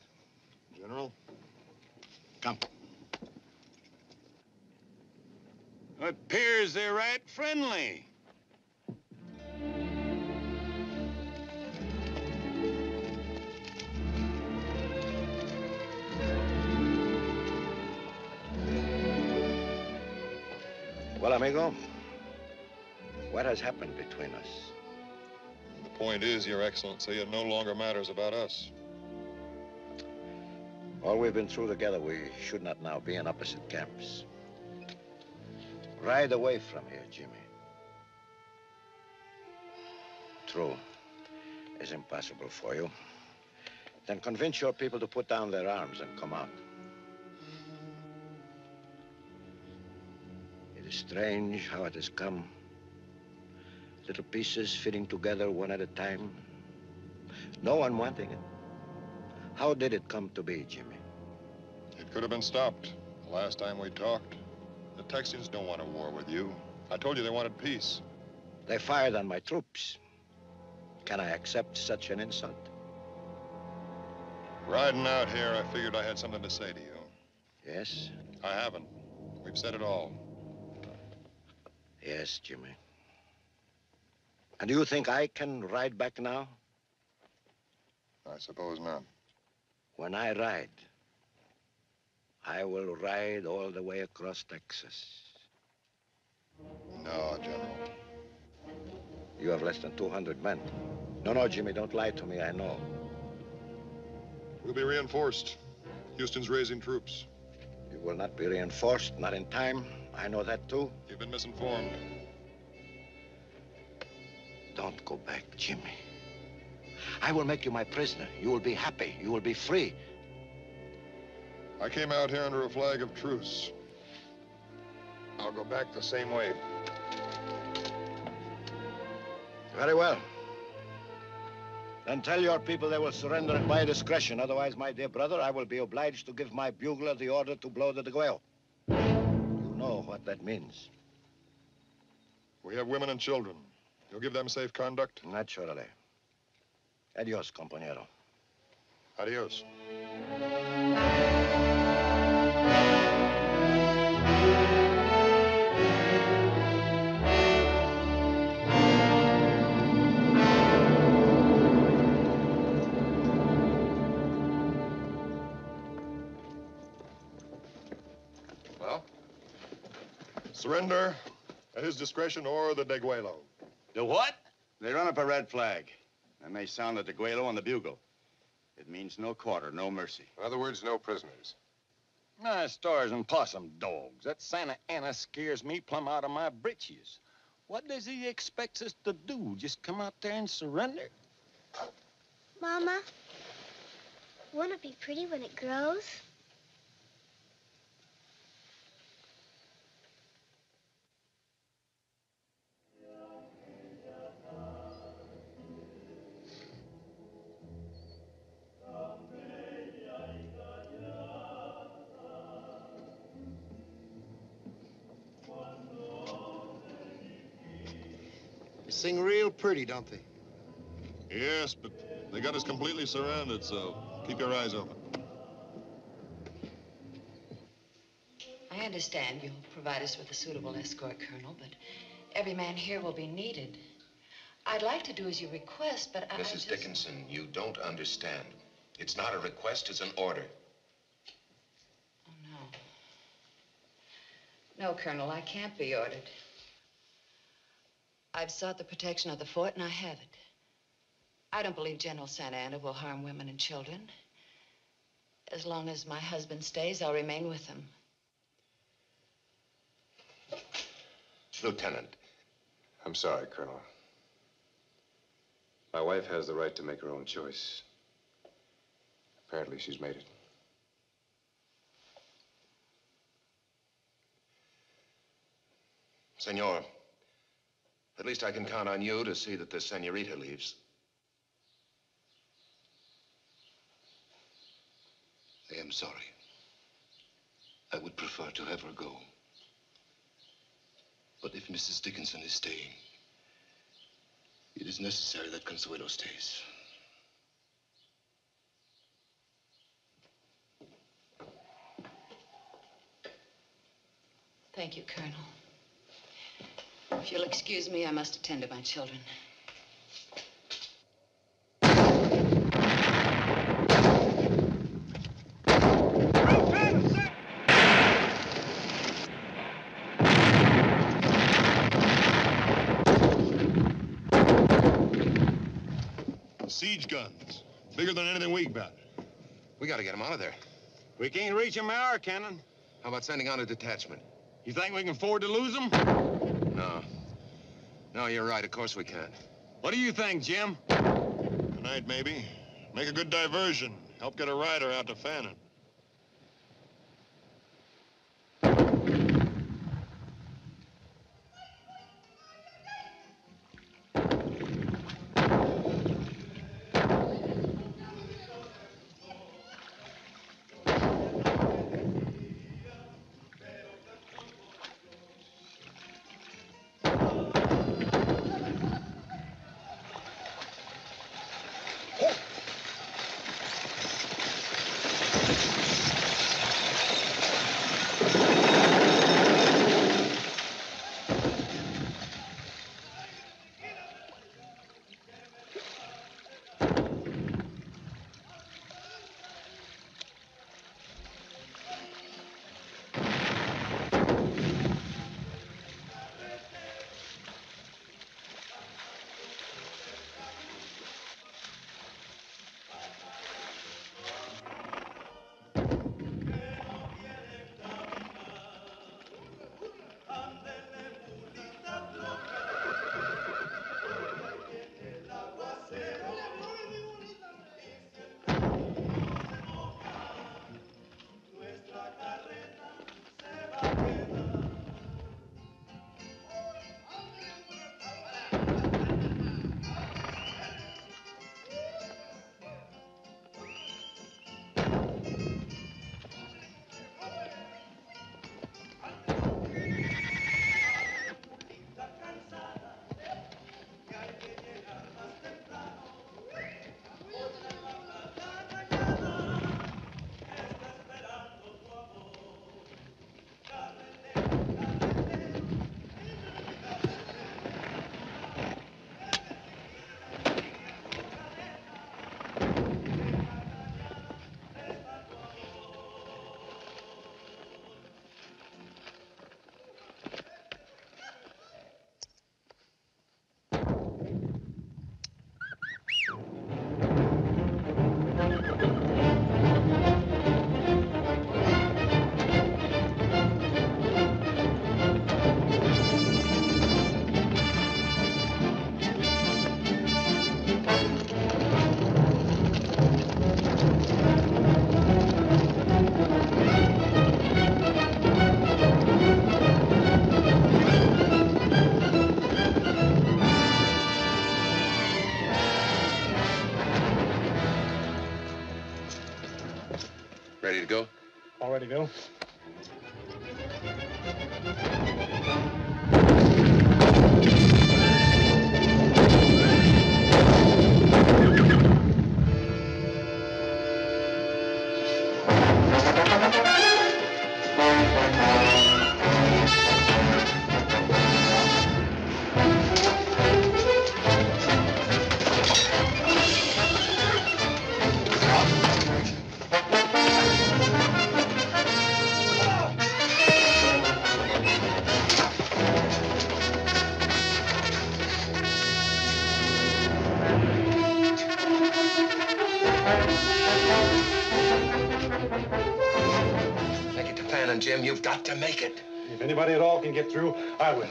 General? Come. It appears they're right friendly. Well, amigo, what has happened between us? The point is, Your Excellency, it no longer matters about us. All we've been through together, we should not now be in opposite camps. Ride away from here, Jimmy. True. It's impossible for you. Then convince your people to put down their arms and come out. It is strange how it has come. Little pieces fitting together one at a time. No one wanting it. How did it come to be, Jimmy? It could have been stopped the last time we talked. The Texans don't want a war with you. I told you they wanted peace. They fired on my troops. Can I accept such an insult? Riding out here, I figured I had something to say to you. Yes? I haven't. We've said it all. Yes, Jimmy. And do you think I can ride back now? I suppose not. When I ride, I will ride all the way across Texas. No, General. You have less than 200 men. No, Jimmy, don't lie to me, I know. We'll be reinforced. Houston's raising troops. You will not be reinforced, not in time. I know that, too. You've been misinformed. Don't go back, Jimmy. I will make you my prisoner. You will be happy. You will be free. I came out here under a flag of truce. I'll go back the same way. Very well. Then tell your people they will surrender at my discretion. Otherwise, my dear brother, I will be obliged to give my bugler the order to blow the deguello. You know what that means. We have women and children. You'll give them safe conduct? Naturally. Adios, compañero. Adios. Well? Surrender at his discretion or the deguello. The what? They run up a red flag. Then they sound the deguello on the bugle. It means no quarter, no mercy. In other words, no prisoners. Stars and possum dogs. That Santa Ana scares me plumb out of my britches. What does he expect us to do? Just come out there and surrender? Mama, won't it be pretty when it grows? They sing real pretty, don't they? Yes, but they got us completely surrounded, so keep your eyes open. I understand you'll provide us with a suitable escort, Colonel, but every man here will be needed. I'd like to do as you request, but I Mrs. just... Dickinson, you don't understand. It's not a request, it's an order. Oh, no. No, Colonel, I can't be ordered. I've sought the protection of the fort, and I have it. I don't believe General Santa Anna will harm women and children. As long as my husband stays, I'll remain with him. Lieutenant. I'm sorry, Colonel. My wife has the right to make her own choice. Apparently, she's made it. Senor, at least I can count on you to see that the senorita leaves. I am sorry. I would prefer to have her go. But if Mrs. Dickinson is staying, it is necessary that Consuelo stays. Thank you, Colonel. If you'll excuse me, I must attend to my children. Siege guns. Bigger than anything we've got. We gotta get him out of there. We can't reach them by our cannon. How about sending out a detachment? You think we can afford to lose them? No. No, you're right. Of course we can't. What do you think, Jim? Tonight, maybe. Make a good diversion. Help get a rider out to Fannin. Ready to go? All ready to go. Make it to Fannin, Jim. You've got to make it. If anybody at all can get through, I will.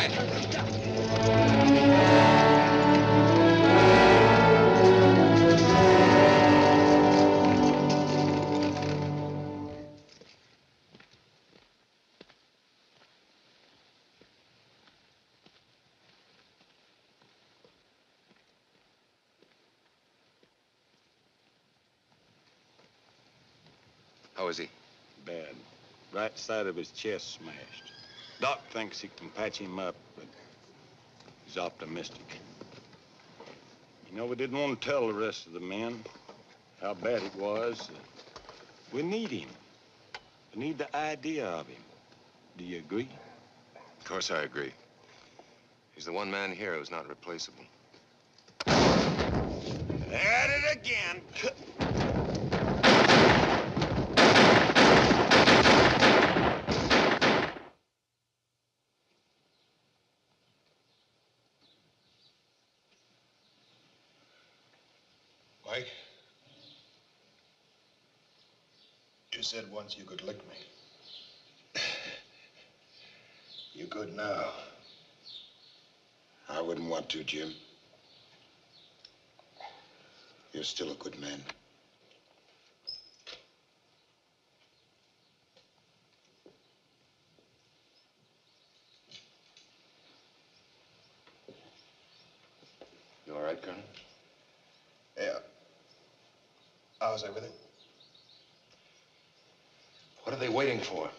right. How is he? Bad. Right side of his chest smashed. Doc thinks he can patch him up, but he's optimistic. You know, we didn't want to tell the rest of the men how bad it was. We need him. We need the idea of him. Do you agree? Of course I agree. He's the one man here who's not replaceable. At it again. Mike, you said once you could lick me. You could now. I wouldn't want to, Jim. You're still a good man. You all right, Colonel? Yeah. How's everything? What are they waiting for?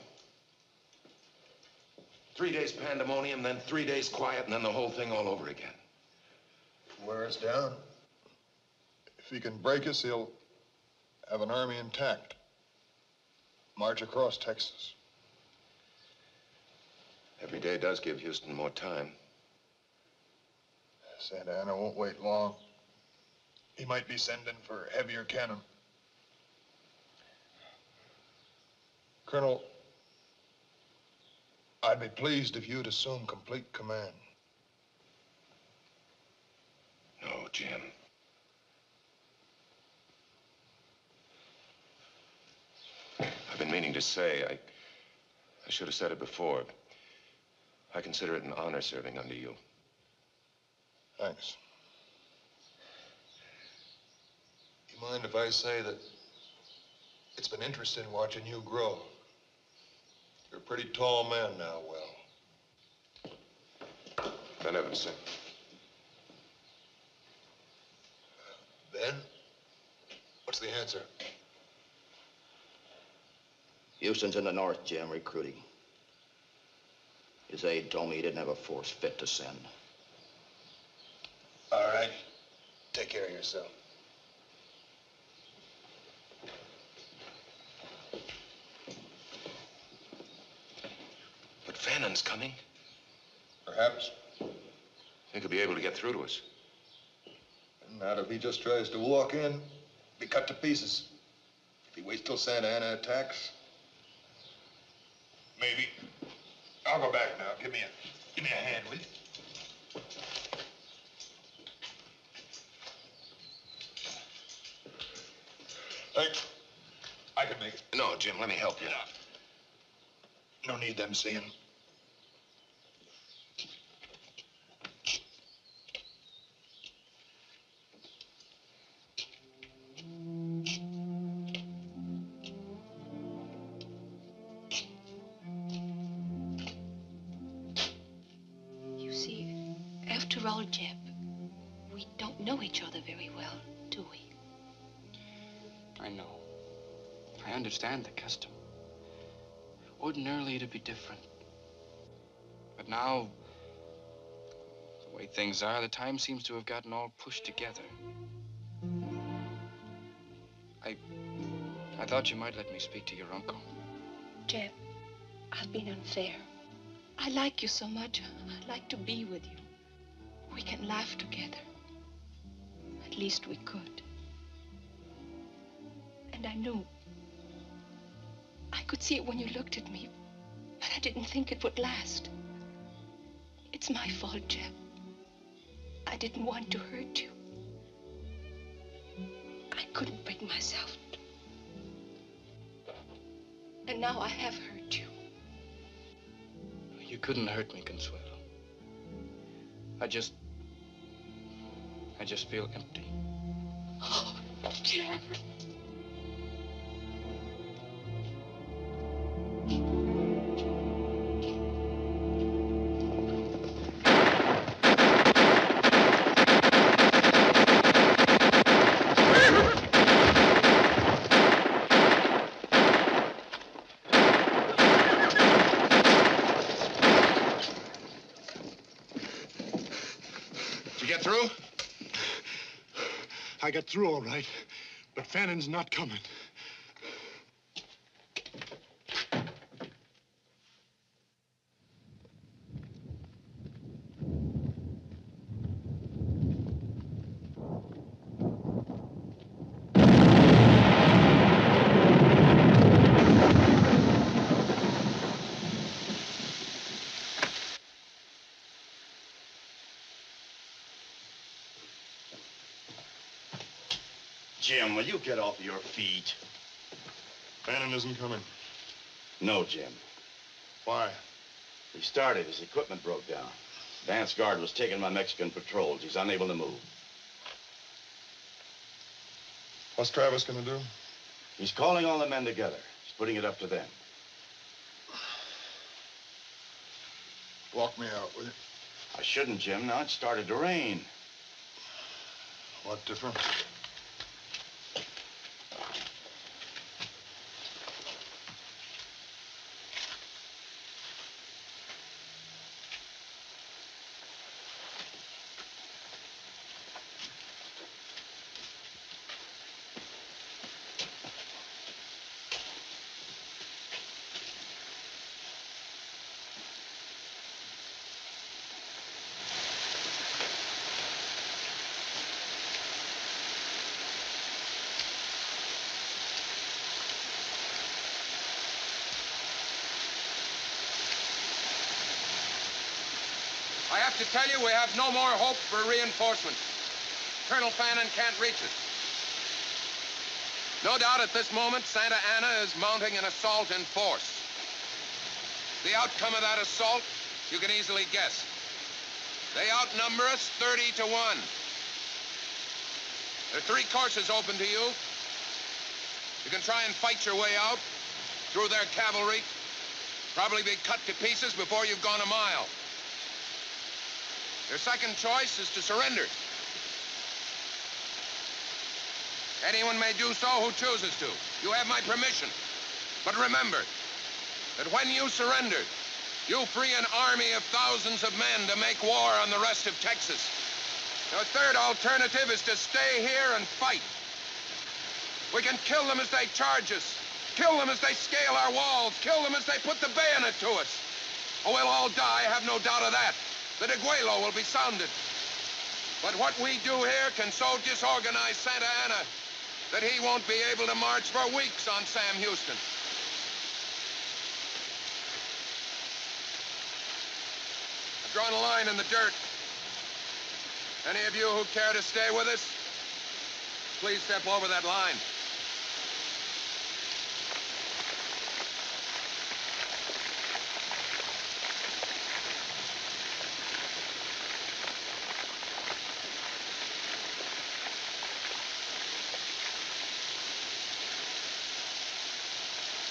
3 days pandemonium, then 3 days quiet, and then the whole thing all over again. Wear us down. If he can break us, he'll have an army intact. March across Texas. Every day does give Houston more time. Santa Ana won't wait long. He might be sending for heavier cannon. Colonel, I'd be pleased if you'd assume complete command. No, Jim. I've been meaning to say, I should have said it before. I consider it an honor serving under you. Thanks. You mind if I say that it's been interesting watching you grow? You're a pretty tall man now, Will. Ben Evanson. Ben? What's the answer? Houston's in the north, Jim, recruiting. His aide told me he didn't have a force fit to send. All right. Take care of yourself. But Fannon's coming. Perhaps. Think he'll be able to get through to us. Not if he just tries to walk in, be cut to pieces. If he waits till Santa Ana attacks, maybe. I'll go back now. Give me a hand, will you? Thanks. I can make it. No, Jim, let me help you. No need them seeing. You see, after all, Jeb, we don't know each other very well, do we? I know. I understand the custom. Ordinarily, it'd be different. But now, the way things are, the time seems to have gotten all pushed together. I thought you might let me speak to your uncle. Jeb, I've been unfair. I like you so much. I'd like to be with you. We can laugh together. At least we could. And I knew. I could see it when you looked at me, but I didn't think it would last. It's my fault, Jeb. I didn't want to hurt you. I couldn't bring myself to. And now I have hurt you. You couldn't hurt me, Consuelo. I just feel empty. Oh, Jim. Did you get through? I got through all right, but Fannon's not coming. Jim, will you get off your feet? Fannin isn't coming. No, Jim. Why? He started. His equipment broke down. Vance Guard was taken by Mexican patrols. He's unable to move. What's Travis gonna do? He's calling all the men together. He's putting it up to them. Walk me out, will you? I shouldn't, Jim. Now it started to rain. What difference? I have to tell you, we have no more hope for reinforcements. Colonel Fannin can't reach us. No doubt at this moment, Santa Ana is mounting an assault in force. The outcome of that assault, you can easily guess. They outnumber us 30 to 1. There are 3 courses open to you. You can try and fight your way out through their cavalry, probably be cut to pieces before you've gone a mile. Your second choice is to surrender. Anyone may do so who chooses to. You have my permission. But remember that when you surrender, you free an army of thousands of men to make war on the rest of Texas. Your third alternative is to stay here and fight. We can kill them as they charge us, kill them as they scale our walls, kill them as they put the bayonet to us. Oh, we'll all die, have no doubt of that. The Deguelo will be sounded. But what we do here can so disorganize Santa Ana that he won't be able to march for weeks on Sam Houston. I've drawn a line in the dirt. Any of you who care to stay with us, please step over that line.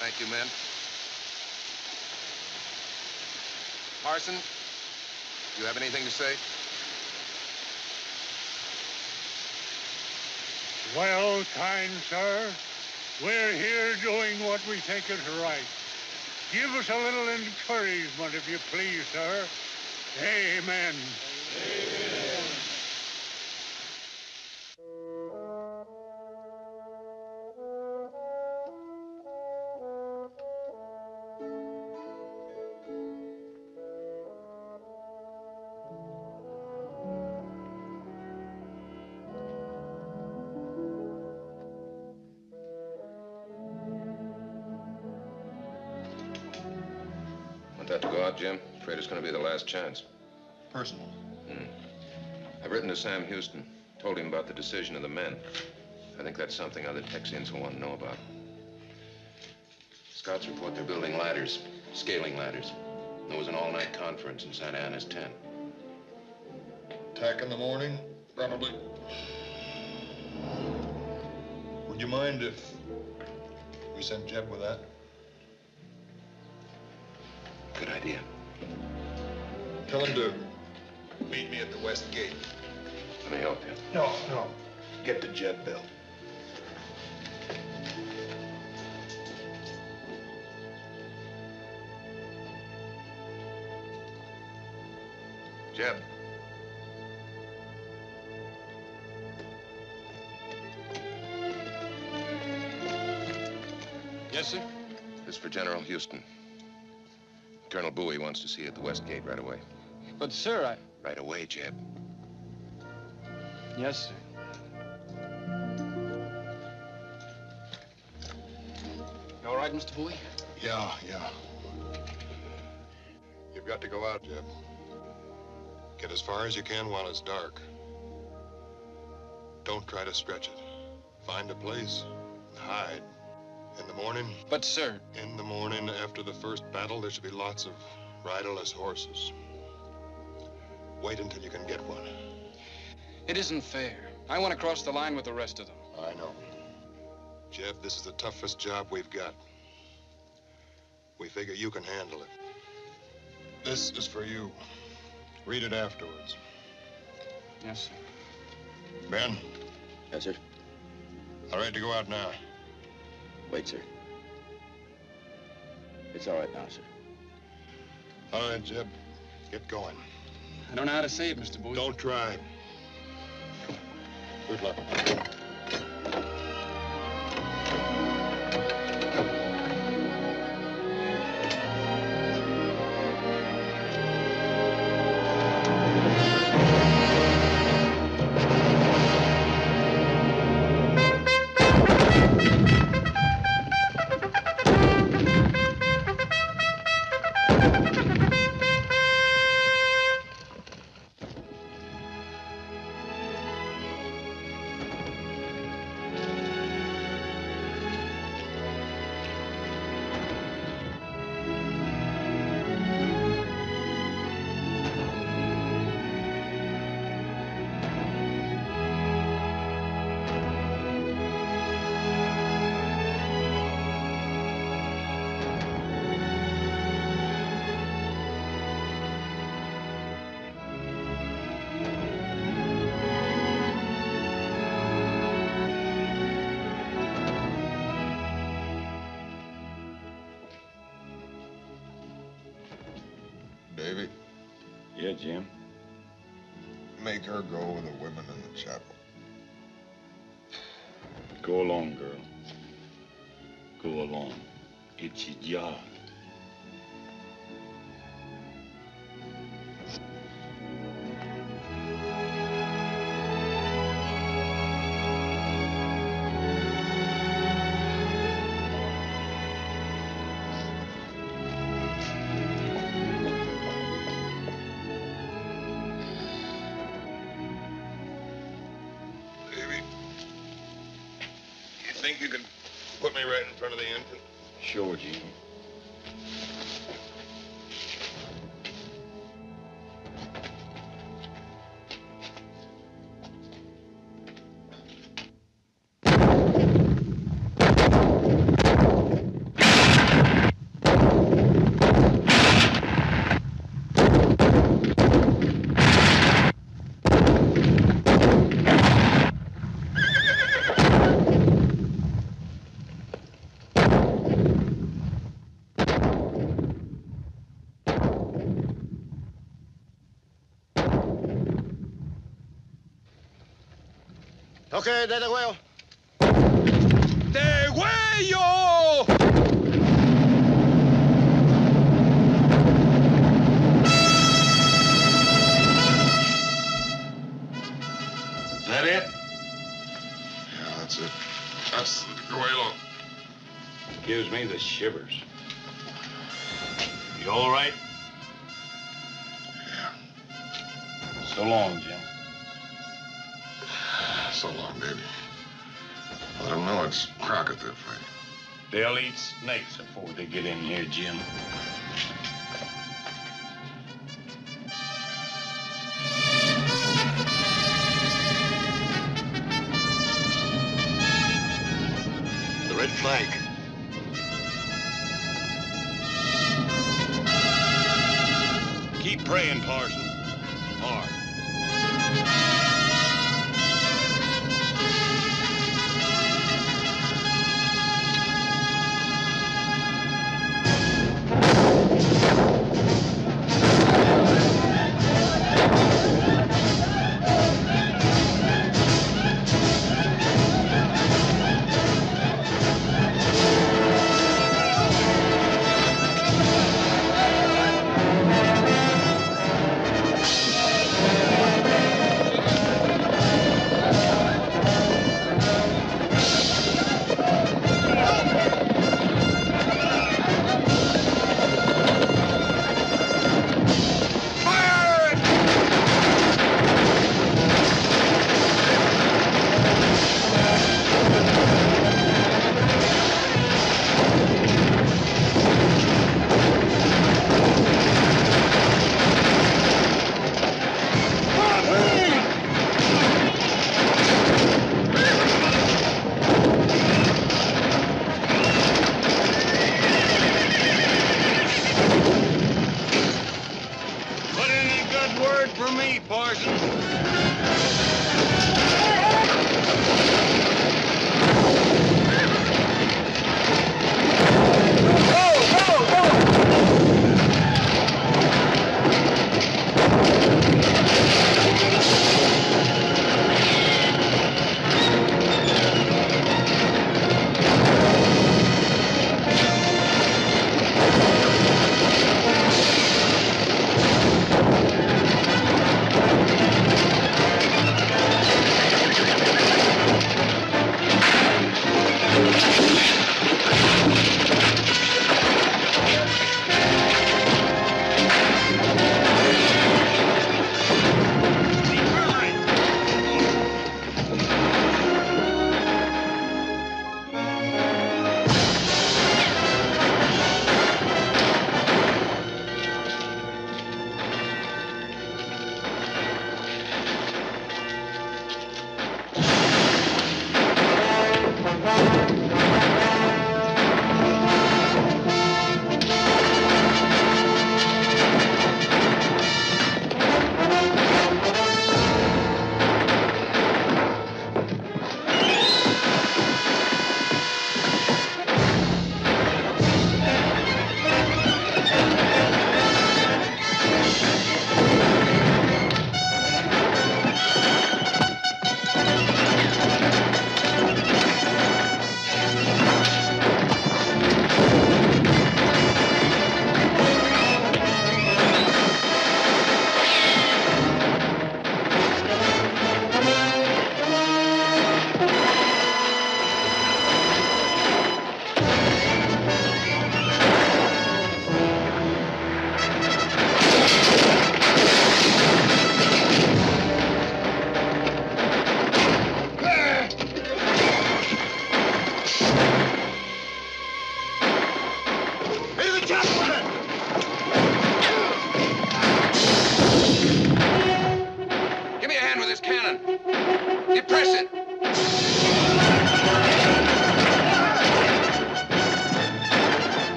Thank you, men. Parson, do you have anything to say? Well, kind sir, we're here doing what we think is right. Give us a little encouragement, if you please, sir. Amen. Amen. Want that to go out, Jim? Afraid it's going to be the last chance. Personal. I've written to Sam Houston, told him about the decision of the men. I think that's something other Texans will want to know about. Scouts report they're building ladders, scaling ladders. There was an all-night conference in Santa Ana's tent. Attack in the morning, probably. Would you mind if we sent Jeb with that? Good idea. Tell him to meet me at the west gate. Let me help you. No. Get the Jeb bill. Jeb. Yes, sir? This is for General Houston. Colonel Bowie wants to see you at the west gate right away. But, sir, Right away, Jeb. Yes, sir. You all right, Mr. Bowie? Yeah. You've got to go out, Jeb. Get as far as you can while it's dark. Don't try to stretch it. Find a place and hide. In the morning? But, sir... In the morning, after the first battle, there should be lots of riderless horses. Wait until you can get one. It isn't fair. I want to cross the line with the rest of them. I know. Jeb, this is the toughest job we've got. We figure you can handle it. This is for you. Read it afterwards. Yes, sir. Ben? Yes, sir? All right to go out now. Wait, sir. It's all right now, sir. All right, Jeb. Get going. I don't know how to say it, Mr. Bowie. Don't try. Good luck. Davy? Yeah, Jim? Make her go with the women in the chapel. Go along, girl. Go along. It's your job. Think you can put me right in front of the entrance? Sure, Jim. Okay, de huevo. ¡De huello! Is that it? Yeah, that's it. That's the Guelo. Gives me the shivers. You all right? Yeah. So long, Jim. So long, baby. Let them know it's Crockett they're fighting. They'll eat snakes before they get in here, Jim. flag. Keep praying, Parson. Hard.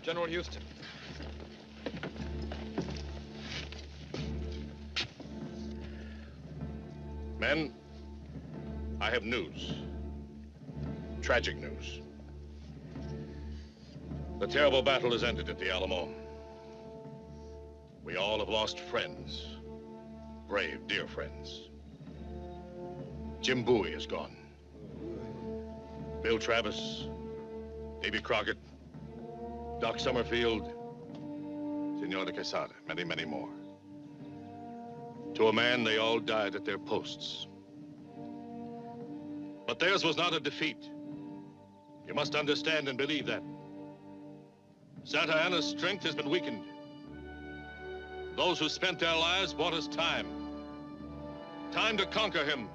General Houston. Men, I have news. Tragic news. The terrible battle is ended at the Alamo. We all have lost friends. Brave, dear friends. Jim Bowie is gone. Bill Travis, Davy Crockett, Doc Summerfield, Consuelo de Quesada, many, many more. To a man, they all died at their posts. But theirs was not a defeat. You must understand and believe that. Santa Anna's strength has been weakened. Those who spent their lives bought us time. Time to conquer him.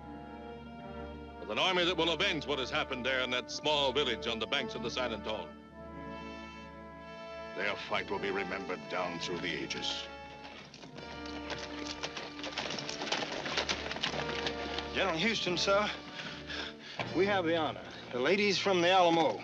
With an army that will avenge what has happened there in that small village on the banks of the San Antone. Their fight will be remembered down through the ages. General Houston, sir, we have the honor. The ladies from the Alamo.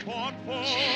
Fought for